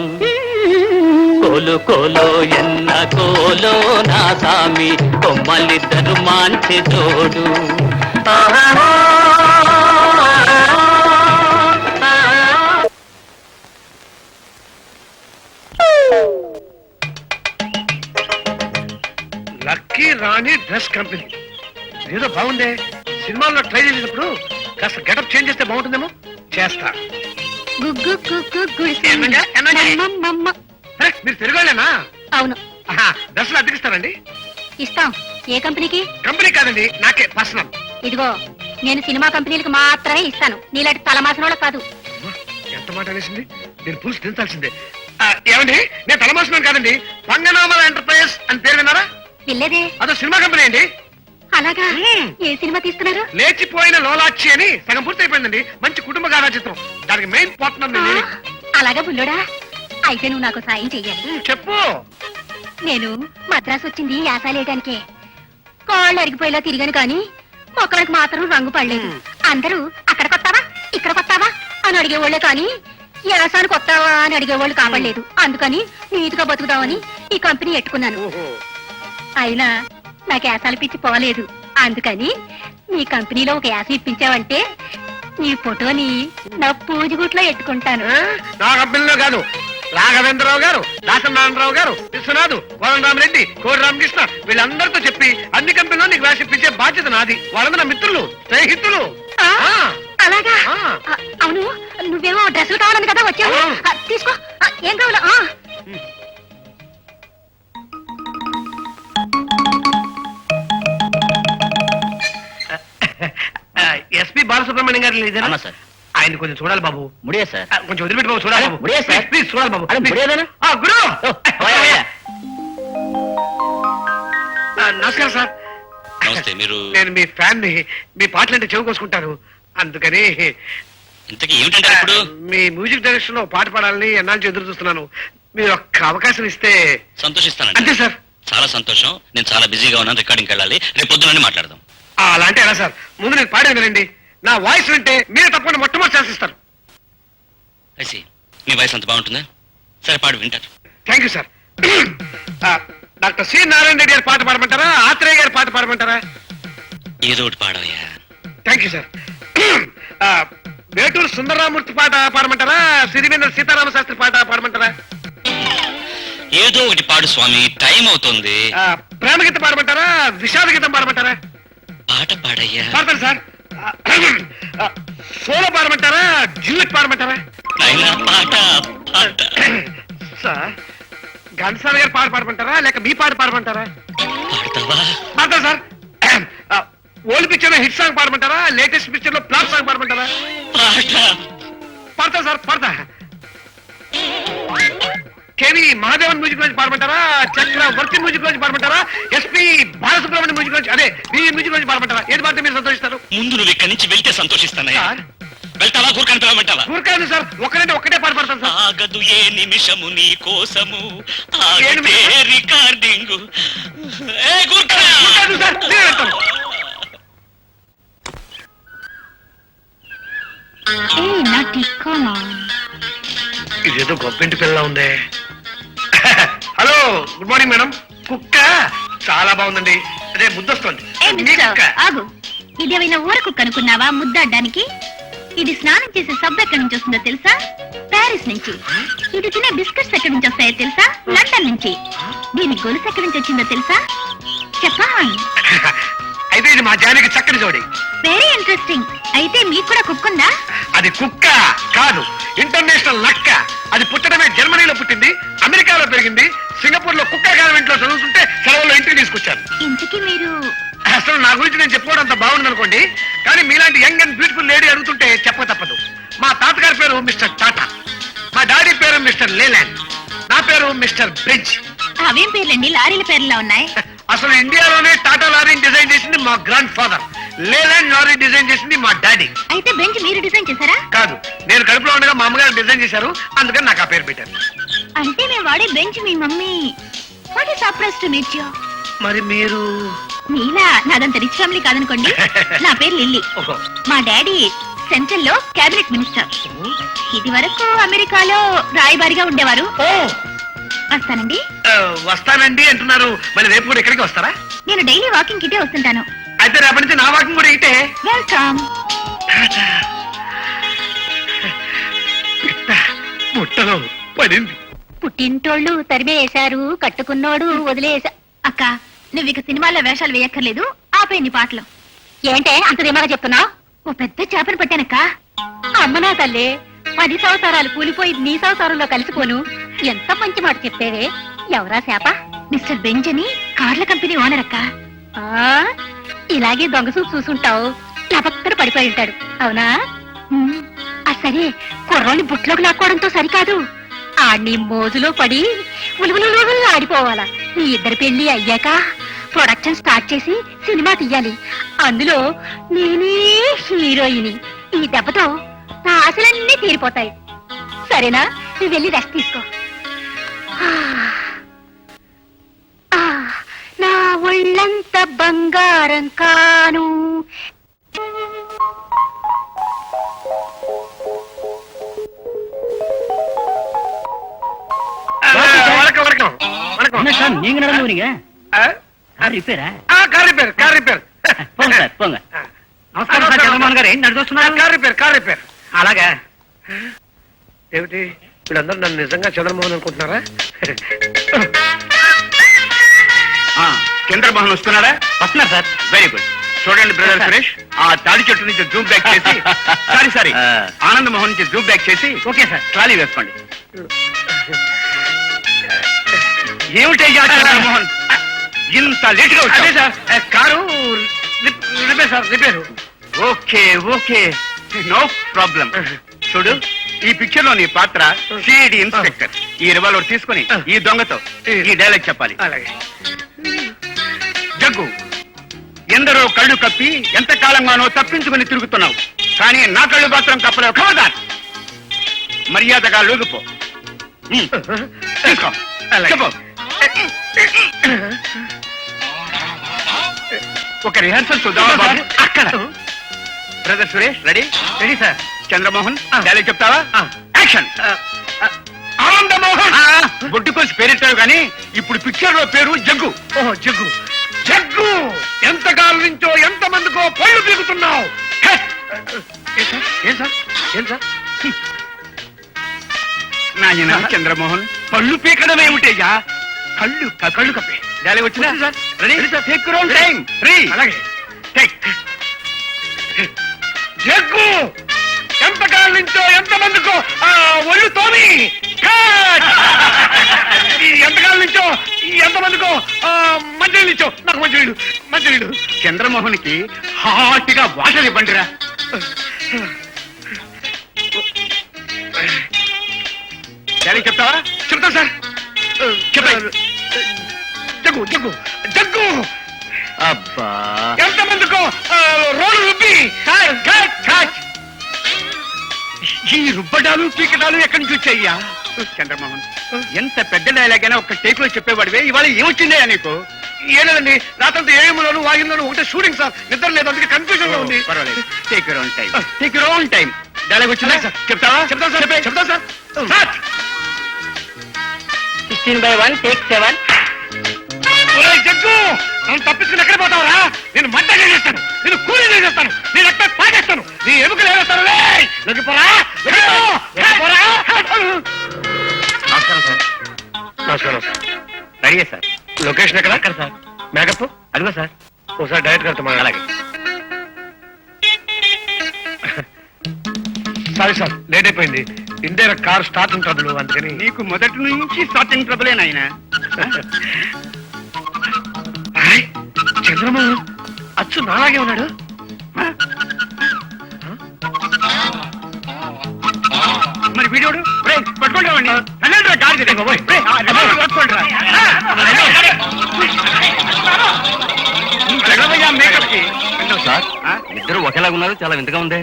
కోలు కోలో ఎన్న కోలో నా సామి కొమ్మలిద్దరు మాంచి జోడు లక్కీ రాణి డ్రెస్ కంపెనీ ఏదో బాగుందే. సినిమాల్లో ట్రై చేసినప్పుడు కాస్త గెటప్ చేంజ్ చేస్తే బాగుంటుందేమో. చేస్తా. గుగ్గు గుగ్గు గుడిసె ఏమన్నా? ఏమన్నా? మమ్మ. అరే, మీరు తిరగాలేనా? అవును, డ్రెస్సులు అద్దెకిస్తారండి? ఇస్తాం. ఏ కంపెనీకి? కంపెనీ కాదండి, నాకే పర్సనల్. ఇదిగో, నేను సినిమా కంపెనీలకు మాత్రమే ఇస్తాను, నీలాంటి తలమాసిన వాళ్ళకి కాదు. ఎంత మాట అనేసింది, నేను పులుసు తించాల్సిందే. ఏమండి, నేను తలమాస్తున్నాను కాదండి, పంగనామల ఎంటర్ప్రైజెస్ అని పేరు విన్నారా? వెళ్ళేదే అదో సినిమా కంపెనీ అండి. అలాగా? ఏ సినిమా తీస్తున్నారు? లేచిపోయిన లోలాక్షి అని సగం పూర్తి అయిపోయిందండి. మంచి కుటుంబ గాథా చిత్రం. దానికి మెయిన్ పార్ట్నర్ నేను. అలాగా బుల్లోడా? అయితే నువ్వు నాకు సాయం చెయ్యాలి. చెప్పు. నేను మద్రాసు వచ్చింది యాసాలేయడానికే. కాళ్ళు అరిగిపోయేలా తిరిగాను కానీ మొక్కలకు మాత్రం రంగు పడలేదు. అందరూ అక్కడ కొత్తావా ఇక్కడ కొత్తావా అని అడిగేవాళ్లే కానీ యాసానికి కొత్తావా అని అడిగేవాళ్ళు కావలేదు. అందుకని నీతిగా బతుకుదామని ఈ కంపెనీ ఎట్టుకున్నాను. అయినా నాకు యాసాలు పిచ్చి పోలేదు. అందుకని నీ కంపెనీలో ఒక యాస ఇప్పించావంటే నీ ఫోటోని నా పూజగుట్లో ఎట్టుకుంటాను. నా కంపెనీలో కాదు, రాఘవేంద్రరావు గారు, దాసనారాయణరావు గారు, విశ్వనాథ్, కోదండరామరెడ్డి, కోడి రామకృష్ణ వీళ్ళందరితో చెప్పి అన్ని కంపెనీలో నీకు రాసిప్పించే బాధ్యత నాది. వాళ్ళందరూ నా మిత్రులు, స్నేహితులు. అలాగా? అవును, నువ్వేమో డ్రెస్సులు కావాలని కదా వచ్చావు. తీసుకో. ఏం కావాలా? ఎస్పీ బాలసుబ్రహ్మణ్యం గారు లేదనా? అన్నా సార్. ఆయన కొంచెం చూడాలి బాబు. ముడియే సార్. కొంచెం వదిలిపెట్టి బాబు, చూడాలి బాబు. ముడియే సార్. ప్లీజ్ చూడాలి బాబు. అరే, ముడియేదేనా? గురు ఓయ్. నమస్కారం సార్. నమస్తే. మీరు నేను మీ ఫ్యాన్ ని. మీ పాటలంటే చెవి కోసుకుంటారు. అందుకని ఇంతకీ ఏమిటంటారు ఇప్పుడు? మీ మ్యూజిక్ డైరెక్షన్ లో పాట పాడాలని ఎన్నాళ్ళు ఎదురు చూస్తున్నాను. మీరు ఒక్క అవకాశం ఇస్తే. సంతోషిస్తానండి. అంతే సార్. చాలా సంతోషం. నేను చాలా బిజీగా ఉన్నాను, రికార్డింగ్కి వెళ్ళాలి. రేపు పొద్దున మాట్లాడదాం. అలా అంటే ఎలా సార్? ముందు నేను పాడేది వినండి. నా వాయిస్ వింటే మీరే తప్పకుండా మొట్టమొదటి శాసిస్తారు. ఐసి, మీ వాయిస్ అంత బాగుంటుందా? సరే, పాడు వింటారు. Thank you sir. Doctor C Narayana Reddy గారి పాట పాడమంటారా, ఆత్రేయ గారి పాట పాడమంటారా? ఏదో ఒకటి పాడవయ్యా. Thank you sir. Veturi Sundararamamurthy పాట పాడమంటారా, సిరివేంద్ర సీతారామ శాస్త్రి పాట పాడమంటారా? ఏదో ఒకటి పాడు స్వామి, టైం అవుతుంది. ప్రేమగీతం పాడమంటారా, విషాద గీతం పాడమంటారా? పాట పాడయ్యా. పాడతాను సార్. సోలో పాడమంటారా, డ్యూయట్ పాడమంటారా? నాయనా, పాట పాట. సార్, ఘంటసాల గారి పాట పాడమంటారా, లేక మీ పాట పాడమంటారా? పాడతావా? పాడతా సార్. ఓల్డ్ పిక్చర్ లో హిట్ సాంగ్ పాడమంటారా, లేటెస్ట్ పిక్చర్ లో ప్లాట్ సాంగ్ పాడమంటారా? పాట పాడతా సార్, పాడతా. కేవి మహాదేవన్ మ్యూజిక్ నుంచి పాడమంటారా, చక్రవర్తి మ్యూజిక్ నుంచి పాడమంటారా, ఎస్పీ బాలసుబ్రహ్మణ్యం మ్యూజిక్ నుంచి, అదే మీ మ్యూజిక్ నుంచి పాడమంటారా? ఏది పాడితే మీరు సంతోషిస్తారు? ముందు నువ్వు ఇక్కడి నుంచి వెళ్తే సంతోషిస్తానయ్యా. సార్, వెళ్తావా గుర్కాన్ని పిలవమంటావా? ఊరికాదు సార్, ఒక్కడంటే ఒక్కటే పాట పడతాను సార్. ఆగదు ఏ నిమిషము నీ కోసము ఏ నిమిషం? రికార్డింగ్. ఊరికాదు సార్, నేనే వెళ్తాను. ఇదేదో గొప్పింటి పిల్ల ఉందే. Hello, good morning madam. కుక్క చాలా బాగుందండి. అదే ముద్దొస్తుంది. మీ కుక్క? ఆగు, ఇదేమైనా ఊర కుక్క అనుకున్నావా ముద్దాడడానికి? ఇది స్నానం చేసే సబ్బు ఎక్కడి నుంచి వస్తుందో తెలుసా? ప్యారిస్ నుంచి. ఇది తినే బిస్కెట్స్ ఎక్కడి నుంచి వస్తాయో తెలుసా? లండన్ నుంచి. దీని గొలుసు ఎక్కడి నుంచి వచ్చిందో తెలుసా? జపాన్. అయితే ఇది మా జానికి చక్కని జోడి. Very interesting. అయితే మీకు కూడా కుక్క ఉందా? అది కుక్క కాదు, ఇంటర్నేషనల్ నక్క. అది పుట్టడమే జర్మనీలో పుట్టింది, అమెరికాలో పెరిగింది, సింగపూర్ లో కుక్క కాన్వెంట్ లో చదువుతుంటే సెలవుల్లో ఇంటికి తీసుకొచ్చాను. ఇంతకీ మీరు అసలు నా గురించి నేను చెప్పుకోవడం అంత బాగుంది అనుకోండి, కానీ మీలాంటి యంగ్ అండ్ బ్యూటిఫుల్ లేడీ అడుగుతుంటే చెప్ప తప్పదు. మా తాతగారి పేరు మిస్టర్ టాటా, మా డాడీ పేరు మిస్టర్ లేలాండ్, నా పేరు మిస్టర్ బ్రిడ్జ్. అవేం పేర్లండి, లారీల పేర్లా ఉన్నాయి. అసలు ఇండియాలోనే టాటా లారీని డిజైన్ చేసింది మా grandfather, Leyland lorry design చేసింది మా డాడీ. అయితే బెంచ్ మీరు డిజైన్ చేశారా? కాదు, నేను కడుపులో ఉండగా మా అమ్మగారు డిజైన్ చేశారు, అందుకని నాకు ఆ పేరు పెట్టారు. అంటే మేము వాడే bench me mummy. What is surprise to meet you. మరి మీరు? నీలా నాదంత రిచ్ ఫ్యామిలీ కాదనుకోండి. నా పేరు లిల్లీ. ఓహో. మా డాడీ సెంట్రల్ లో క్యాబినెట్ మినిస్టర్. ఇది వరకు అమెరికాలో రాయబారిగా ఉండేవారు. ఓ, వస్తానండి. వస్తానండి అంటున్నారు, మరి రేపు కూడా ఇక్కడికి వస్తారా? నేను డైలీ వాకింగ్ కిటే వస్తుంటాను. అయితే రేపటి నుంచి నా వాకింగ్ కూడా ఇటే. వెల్కమ్. ముట్టలో పడింది. పుట్టింటోళ్ళు తరిమేశారు, కట్టుకున్నోడు వదిలేసా. అక్క, నువ్వు ఇక సినిమాల్లో వేషాలు వేయక్కర్లేదు, ఆపే నీ పాటలు. ఏంటే అంత ధీమాగా చెప్తున్నావు? ఓ పెద్ద చేపను పట్టానక్క. అమ్మనా తల్లి, 10 సంవత్సరాలు కూలిపోయి నీ సంవత్సరంలో కలిసిపోను. ఎంత మంచి మాట చెప్పేవే. ఎవరా చేప? మిస్టర్ బెంజ్ అని కార్ల కంపెనీ ఓనర్ అక్క. ఇలాగే దొంగ చూపు చూసుంటావు, నా పక్కన పడిపోయి ఉంటాడు. అవునా? సరే, కుర్రోని బుట్లోకి లాక్కోవడంతో సరికాదు, ఆడిని మోజులో పడి ఉలుగులు ఆడిపోవాలా. నీ ఇద్దరు పెళ్లి అయ్యాక ప్రొడక్షన్ స్టార్ట్ చేసి సినిమా తీయాలి. అందులో నేనే హీరోయిని. ఈ దెబ్బతో నా ఆశలన్నీ తీరిపోతాయి. సరేనా? నువ్వు వెళ్ళి రెస్ట్ తీసుకో. నా ఒళ్ళంత బంగారం కాను. வணக்கம் வணக்கம் வணக்கம். என்ன சார் நீங்க நடந்துறீங்க? Car repair. పోండి సార్, పోండి. నమస్కారం సార్, చంద్రమోహన్ గారు. ఏం నడిచొస్తున్నారు? Car repair. అలాగా? ఏమిటి వీళ్ళందరూ నన్ను నిజంగా చంద్రమోహన్ అనుకుంటున్నారా? చంద్రమోహన్ వస్తున్నారా? వస్తున్నారు సార్. Very good. చూడండి బ్రదర్ సురేష్, ఆ తాడి చెట్టు నుంచి జూమ్ బ్యాక్ చేసి సారీ ఆనంద్ మోహన్ నుంచి జూమ్ బ్యాక్ చేసి ఓకే సార్. ట్రాలీ వేసుకోండి. ఏమిటయ్యా చంద్రమోహన్ ఇంత లేట్ గా అదే sir, car repair sir, repair. Okay okay, no problem. చూడు, ఈ పిక్చర్ లో నీ పాత్ర సిఐడి ఇన్స్పెక్టర్. ఈ రివాల్వర్ తీసుకుని ఈ దొంగతో ఈ డైలాగ్ చెప్పాలి. అలాగే. జగ్గు, ఎందరో కళ్ళు కప్పి ఎంత కాలంగానో తప్పించుకుని తిరుగుతున్నావు, కానీ నా కళ్ళు మాత్రం కప్పలేవు. ఖబర్దార్, మర్యాదగా లొంగిపో. తీసుకో, అలాగే. చెప్పు. ఒక రిహర్సల్ చూద్దామా బాబు? అక్కడ brother Suresh ready? Ready sir. Chandramohan dialogue చెప్తావా? యాక్షన్. ఆనందమోహన్. బొడ్డు కోసి పేరెట్టావు కానీ ఇప్పుడు పిక్చర్ లో పేరు జగ్గు. ఓహో, జగ్గు. జగ్గు, ఎంతకాలం నుంచో ఎంత మందికో పళ్ళు పీకుతున్నావు. ఏం సార్? నాయన చంద్రమోహన్, పళ్ళు పీకడం ఏమిటయ్యా? కళ్ళు కప్పే. డైలాగ్ వచ్చిందా? Sir. Ready? Take your own time. అలాగే. టేక్. జగ్గు, ఎంతకాలం నుంచో ఎంత మందికో ఒళ్ళు తోమి. ఎంతకాలం నుంచో ఎంతమందికో మంచినీళ్ళు ఇచ్చో. నాకు మంచినీళ్ళు. చంద్రమోహన్ కి హాట్ గా వాటర్ ఇవ్వండిరా. డైలాగ్ చెప్తావా? చెప్తా సార్. చెప్పండి. జగ్గు అబ్బా, ఎంతమందికో రోడ్డు రుబ్బి. ఈ రుబ్బడాలు పీకడాలు ఎక్కడి నుంచి వచ్చాయ్యా? చంద్రమోహన్, ఎంత పెద్ద డైలాగ్ అయినా ఒక టేక్ లో చెప్పేవాడివే, ఇవాళ ఏమొచ్చిందే నీకు? ఏలేదండి, రాత్రి ఏములోను వాగిలోను ఒకటే షూటింగ్ సార్, నిద్ర లేదు, అందుకే కన్ఫ్యూజన్ గా ఉంది. పర్వాలేదు, take your own time, take your own time. Dialogue వచ్చిందా సార్? చెప్తావా? చెప్తాను సార్, చెప్తాను సార్. స్టార్ట్. 16/1 టేక్ 7. ఒరేయ్ జగ్గు, నన్ను తప్పించుకుని ఎక్కడ పోతావరా? నేను మంట చేసేస్తాను, నేను కూలీ చేసేస్తాను, నేను ఎక్కడ పాకేస్తాను, నీ ఎముకలు ఏవేస్తాను. లొంగిపోరా, లొంగిపోరా. నమస్కారం సార్. నమస్కారం సార్. Ready sir. లొకేషన్ ఎక్కడ? అక్కడ సార్. మేకప్ అదిగో సార్. ఒకసారి డైరెక్ట్ కడతామా? అలాగే. సారీ సార్, లేట్ అయిపోయింది. ఇండియా కార్ స్టార్టింగ్ ట్రబుల్, అందుకని. నీకు మొదటి నుంచి స్టార్టింగ్ ట్రబులే నాయన. చంద్రమోహన్ అచ్చు నాలాగే ఉన్నాడు. మరి వీడియోడు పట్టుకుంటామండి. మేకప్ కి సార్ ఇద్దరు ఒకేలాగా ఉన్నారు, చాలా వింతగా ఉంది.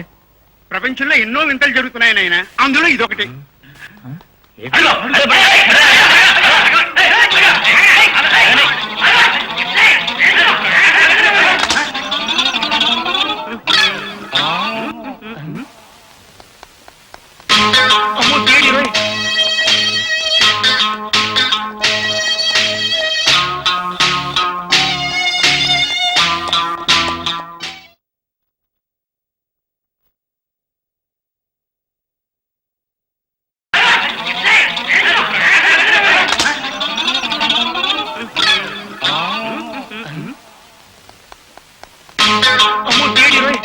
ప్రపంచంలో ఎన్నో వింతలు జరుగుతున్నాయి నాయన, అందులో ఇదొకటి. అమ్మో, తేడి రోయ్. అమ్మో, తేడి రోయ్.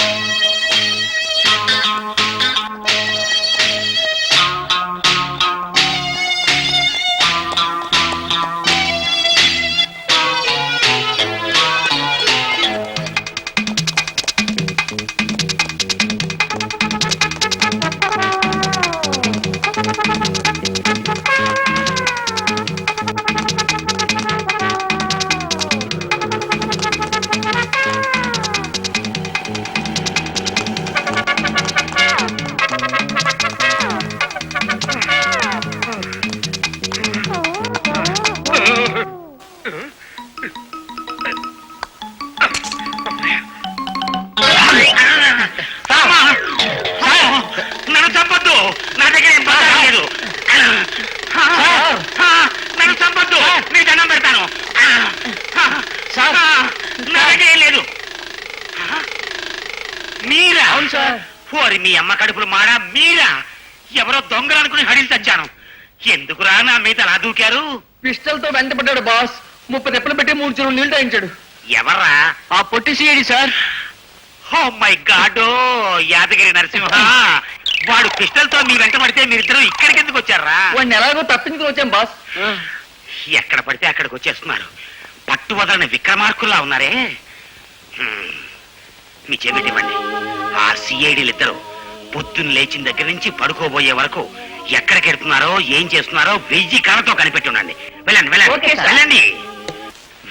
నన్ను చంపొద్దు, నా దగ్గర ఏం పదార్థం లేదు. నన్ను చంపొద్దు, నీ దండం పెడతాను. నా దగ్గర ఏం లేదు. మీరా? అవును సార్. ఓరి మీ అమ్మ కడుపులు మాడా, మీరా? ఎవరో దొంగలు అనుకుని హడిలు తెచ్చాను. ఎందుకురా నా మీద అలా దూకారు? పిస్టల్ తో వెంటపడ్డాడు బాస్. 30 తెప్పలు పెట్టి 3 చెరువులు నీళ్లు తాగించాడు. ఎవర్రా? ఆ పొట్టి CID sir. Oh my god, Yadagiri Narasimha. వాడు పిస్టల్ తో మీ వెంట పడితే మీరిద్దరూ ఇక్కడికి ఎందుకు వచ్చారా? వాడిని ఎలాగో తప్పించుకుని వచ్చాం బాస్. ఎక్కడ పడితే అక్కడికి వచ్చేస్తున్నారు. పట్టు వదలని విక్రమార్కుల్లా ఉన్నారే. మీ చెబిటివ్వండి. ఆ సిఐడీలు ఇద్దరు పొద్దున్న లేచిన దగ్గర నుంచి పడుకోబోయే వరకు ఎక్కడికి వెళ్తున్నారో, ఏం చేస్తున్నారో 1000 కళ్ళతో కనిపెట్టి ఉండండి. వెళ్ళండి, వెళ్ళండి, వెళ్ళండి.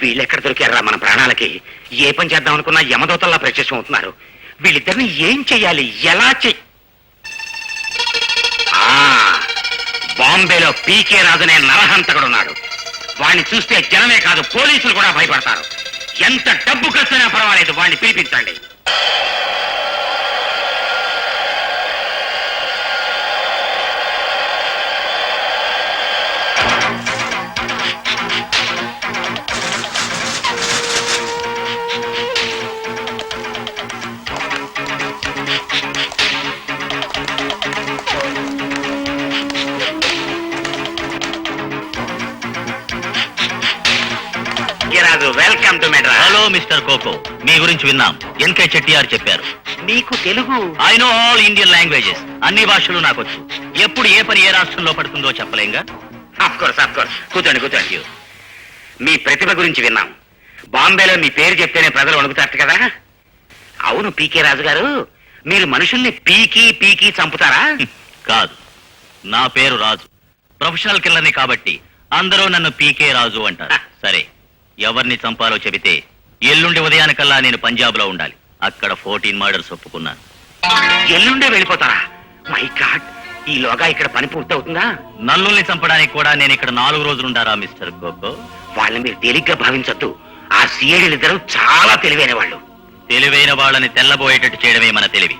వీళ్ళెక్కడ దొరికారా మన ప్రాణాలకి? ఏ పని చేద్దాం అనుకున్నా యమదూతల్లా ప్రత్యక్షం అవుతున్నారు. వీళ్ళిద్దరిని ఏం చెయ్యాలి, ఎలా బాంబేలో పీకే రాజునే నరహంతకుడున్నాడు. వాణ్ణి చూస్తే జనమే కాదు, పోలీసులు కూడా భయపడతారు. ఎంత డబ్బు ఖర్చైనా పర్వాలేదు, వాణ్ణి పిలిపించండి. Welcome to Madras. Hello mister Coco, మీ గురించి విన్నాం. ఎన్కే చెట్టియార్ చెప్పారు. నీకు Telugu? I know all Indian languages. అన్ని భాషలు నాకొచ్చు. ఎప్పుడు ఏ పని ఏ రాష్ట్రంలో పడుతుందో చెప్పలేంగా. Of course, of course. కూర్చోండి, కూర్చోండి. మీ ప్రతిభ గురించి విన్నాం. బాంబేలో మీ పేరు చెప్తేనే ప్రజలు వణుకుతారు కదా. అవును పీకే రాజు గారు, మీరు మనుషుల్ని పీకి పీకి చంపుతారా? కాదు, నా పేరు రాజు. ప్రొఫెషనల్ కిల్లర్ని కాబట్టి అందరూ నన్ను పీకే రాజు అంటారు. సరే, ఎవరిని చంపాలో చెబితే ఎల్లుండి ఉదయానికల్లా నేను పంజాబ్ లో ఉండాలి. అక్కడ 14 మర్డర్స్ ఒప్పుకున్నాను. ఎల్లుండే వెళ్ళిపోతారా? మై గాడ్, ఈలోగా ఇక్కడ పని పూర్తవుతుందా? నల్లుల్ని చంపడానికి కూడా నేను ఇక్కడ 4 రోజులుండారా మిస్టర్ కోకో? వాళ్ళని మీరు తేలిగ్గా భావించొద్దు. ఆ సిఐడిలిద్దరూ చాలా తెలివైన వాళ్ళు. తెలివైన వాళ్ళని తెల్లబోయేటట్టు చేయడమే మన తెలివి.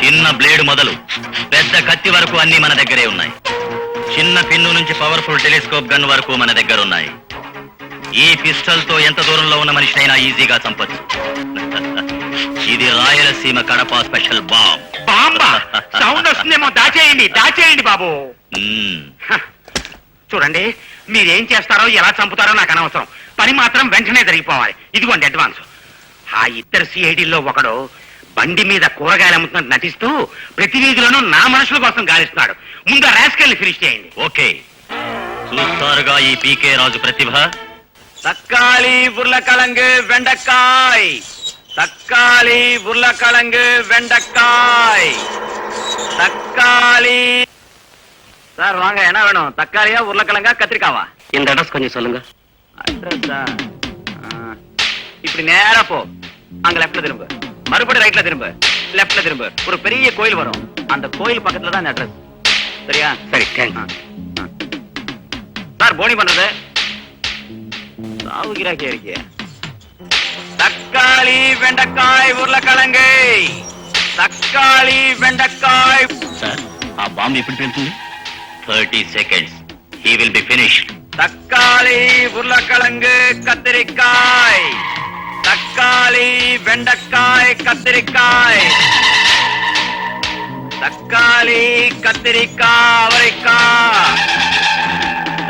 చిన్న బ్లేడ్ మొదలు పెద్ద కత్తి వరకు అన్ని మన దగ్గరే ఉన్నాయి. చిన్న పిన్ను నుంచి పవర్ఫుల్ టెలిస్కోప్ గన్ వరకు మన దగ్గర ఉన్నాయి. ఈ పిస్టల్ తో ఎంత దూరంలో ఉన్న మనిషినైనా ఈజీగా చంపొచ్చు. ఇది రాయలసీమ కడప స్పెషల్ బాంబ్. బాంబా సౌండ్ వస్తుందేమో, దాచేయండి బాబు. చూడండి, మీరేం చేస్తారో ఎలా చంపుతారో నాకు అనవసరం. పని మాత్రం వెంటనే జరిగిపోవాలి. ఇదిగోండి అడ్వాన్స్. ఆ ఇద్దరు సిఐడిల్లో ఒకడు బండి మీద కూరగాయలు అమ్ముతున్నట్టు నటిస్తూ ప్రతి వీధిలోనూ నా మనుషుల కోసం గాలిస్తున్నాడు. ముందు ఆ రాస్కెల్ని ఫినిష్ చేయండి. ఓకే, చూస్తారుగా ఈ పీకే రాజు ప్రతిభ. తక్కాలి ఉర్లకళంగు వెండకాయ్, తక్కాలి ఉర్లకళంగు వెండకాయ్, தக்காளி. சார் வாங்க, என்ன வேணும்? தக்காளியா உருளைக்கிழங்கா கத்திரிக்காவா? இந்த அட்ரஸ் கொஞ்சம் சொல்லுங்க. அட்ரஸா? இப்படி நேரா போ, அங்க லெஃப்ட்ல திரும்ப, மறுபடியும் ரைட்ல திரும்ப, லெஃப்ட்ல திரும்ப, ஒரு பெரிய கோயில் வரும். அந்த கோயில் பக்கத்துல தான் இந்த அட்ரஸ். சரியா? சரி, தேங்க்ஸ். சார் போனி பண்றது சாவு கிராக்கி இருக்கிய. தக்காளி வெண்டைக்காய் உருளைக்கிழங்கு, தக்காளி வெண்டைக்காய். సార్, ఆ బాంబు ఎప్పుడు పెడుతుంది? 30 seconds. He will be finished. தக்காளி உருளைக்கிழங்கு கத்திரிக்காய், தக்காளி வெண்டைக்காய் கத்திரிக்காய், தக்காளி கத்திரிக்காய் அவரைக்காய்,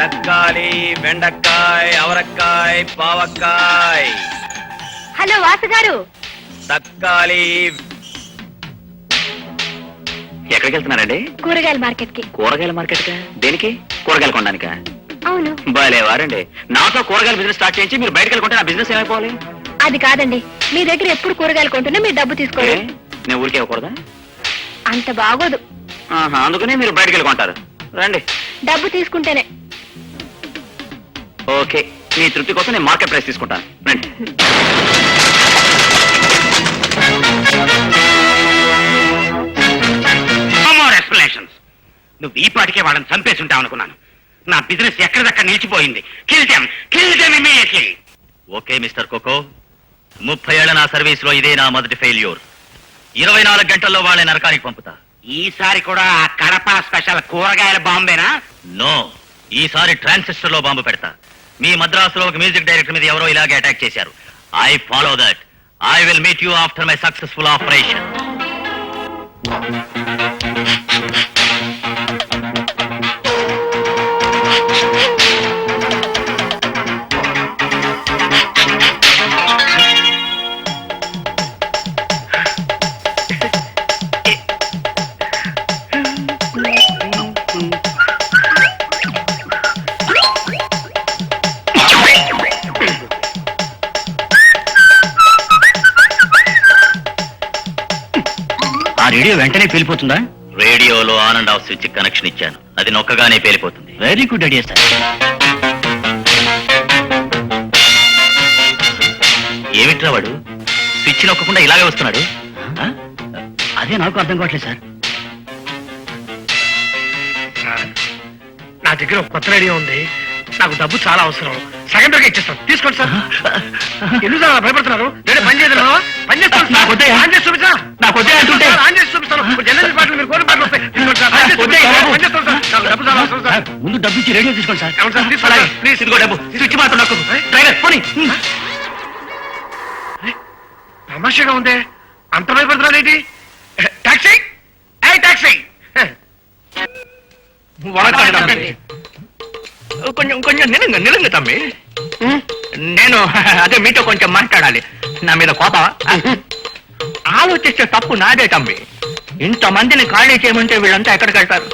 தக்காளி வெண்டைக்காய் அவரைக்காய் பாவக்காய். హలో వాసు గారు, தக்காளி. ఎక్కడికి వెళ్తున్నారండి? కూరగాయల మార్కెట్ కి. కూరగాయల మార్కెట్ కా? దేనికి? కూరగాయలు కొనడానికా? అవును. భలేవారండి, నాతో కూరగాయల బిజినెస్ స్టార్ట్ చేయించి మీరు బయటకు వెళ్ళుకుంటే నా బిజినెస్ ఏమైపోవాలి? అది కాదండి, మీ దగ్గర ఎప్పుడు కూరగాయలు కొంటున్నా మీరు డబ్బు తీసుకోండి. నేను ఊరికే ఇవ్వకూడదా? అంత బాగోదు. అందుకనే మీరు బయటకు వెళ్ళుకుంటారు. రండి, డబ్బు తీసుకుంటేనే. ఓకే, మీ తృప్తి కోసం నేను మార్కెట్ ప్రైస్ తీసుకుంటాను. రండి. ఎక్స్ప్లెనేషన్స్. నువ్వు ఈ పాటికే వాళ్ళని చంపేసి ఉంటావు అనుకున్నాను. నా బిజినెస్ ఎక్కడిదక్కడ నిలిచిపోయింది. Kill them immediately. Okay mister Koko, 30 ఏళ్ల నా సర్వీస్ లో ఇదే నా మొదటి ఫెయిల్యూర్. 24 గంటల్లో వాళ్ళని నరకానికి పంపుతా. ఈసారి కూడా ఆ కడప స్పెషల్ కూరగాయల బాంబేనా? నో, ఈసారి ట్రాన్సిస్టర్ లో బాంబు పెడతా. మీ మద్రాసులో ఒక మ్యూజిక్ డైరెక్టర్ మీద ఎవరో ఇలాగే అటాక్ చేశారు. I follow that. I will meet you after my successful operation. ఆ రేడియో వెంటనే పేలిపోతుందా? రేడియోలో on and off switch connection ఇచ్చాను, అది నొక్కగానే పేలిపోతుంది. Very good idea sir. ఏమిట్రా వాడు స్విచ్ నొక్కకుండా ఇలాగే వస్తున్నాడు? అదే నాకు అర్థం కావట్లేదు సార్. నా దగ్గర ఒక కొత్త రేడియో ఉంది. నాకు డబ్బు చాలా అవసరం. సెకండ్ గా ఇచ్చేస్తాను, తీసుకోండి సార్. ఎందుకు సార్ అలా భయపడుతున్నారు? నేను పని చేయదు పని చేస్తాను సార్. ఆన్ చేసి చూపించా. నాకు వద్దే అంటుంటే. ఆన్ చేసి చూపిస్తాను. జనరల్ పాటలు మీరు కోరి పాటలు వస్తాయి. తీసుకోండి సార్. ఆన్ చేసి చూపిస్తాను. పని చేస్తాను సార్. నాకు డబ్బు చాలా అవసరం సార్. ముందు డబ్బు ఇచ్చి రేడియో తీసుకోండి సార్. అవును సార్, తీసుకోండి. ప్లీజ్ ఇదిగో డబ్బు, స్విచ్ మాత్రం నొక్కదు. డ్రైవర్ పోనీ. తమాషాగా ఉందే, అంత భయపడుతున్నాడు ఏంటి? టాక్సీ, ఏ టాక్సీ. కొంచెం కొంచెం నిలుంగ తమ్మి. నేను అదే మీతో కొంచెం మాట్లాడాలి. నా మీద కోపం ఆలోచిస్తే తప్పు నాదే తమ్మి. ఇంతమందిని ఖాళీ చేయమంటే వీళ్ళంతా ఎక్కడికి వెళ్తారు?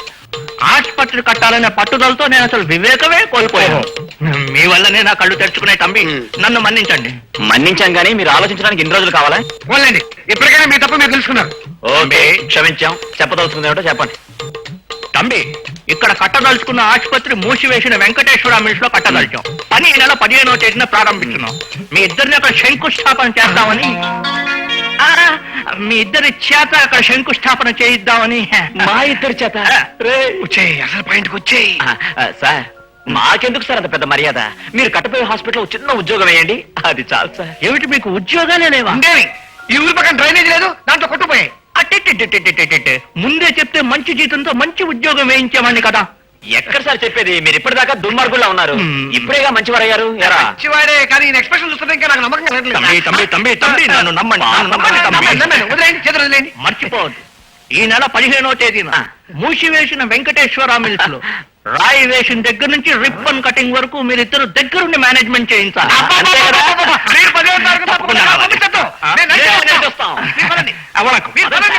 ఆసుపత్రి కట్టాలనే పట్టుదలతో నేను అసలు వివేకమే కోల్పోయాను. మీ వల్లనే నా కళ్ళు తెరుచుకునే తమ్మి, నన్ను మన్నించండి. మన్నించాం కానీ మీరు ఆలోచించడానికి ఇన్ని రోజులు కావాలా? పోలేండి, ఇప్పటికైనా మీ తప్పు మీరు తెలుసుకున్నారు. ఓకే, క్షమించాం. చెప్పదలుచుకుంది ఏమిటో చెప్పండి. తమ్మి, ఇక్కడ కట్టదలుచుకున్న ఆసుపత్రి మూసివేసిన వెంకటేశ్వర మిల్స్ లో కట్టదలిచాం. పని ఈ నెల 15వ తేదీన ప్రారంభిస్తున్నాం. మీ ఇద్దరిని అక్కడ శంకుస్థాపన చేస్తామని. మీ ఇద్దరి చేత అక్కడ శంకుస్థాపన చేయిద్దామని. మా ఇద్దరి చేత వచ్చేయి అసలు పాయింట్కి వచ్చేయి. సార్ మాకెందుకు సార్ అంత పెద్ద మర్యాద? మీరు కట్టపోయే హాస్పిటల్ చిన్న ఉద్యోగం వేయండి, అది చాలు సార్. ఏమిటి మీకు ఉద్యోగాలే లేవా? ఉండేవి. ఈ ఊరి పక్కన డ్రైనేజ్ లేదు, దాంట్లో కొట్టుపోయాయి. అట్టెట్టెట్టెట్టెట్టెట్టె. ముందే చెప్తే మంచి జీతంతో మంచి ఉద్యోగం వేయించేవాడిని కదా. ఎక్కడ సార్ చెప్పేది? మీరు ఇప్పటిదాకా దుర్మార్గుల్లా ఉన్నారు, ఇప్పుడేగా మంచివారయ్యారు. ఎరా మంచివాడే, కానీ ఈయన ఎక్స్ప్రెషన్ చూస్తుంటే ఇంకా నాకు నమ్మకం కలగట్లేదు. తమ్మి నన్ను నమ్మండి, నన్ను నమ్మండి తమ్మి. నమ్మండి, వదిలేయండి, చేతులు వదిలేయండి. మర్చిపోవద్దు, ఈ నెల 15వ తేదీన మూసివేసిన వెంకటేశ్వర మిల్స్ లో రాయి వేసిన దగ్గర నుంచి రిబ్బన్ కటింగ్ వరకు మీరిద్దరు దగ్గరుండి మేనేజ్మెంట్ చేయించాలి. అంతే కదా? మీరు 10వ తారీఖు తప్పకుండా తప్పకుండా. పంపించొద్దు. నేను నేను నడిచి చూస్తాం. మీరు పదండి. అవలకు. మీరు పదండి.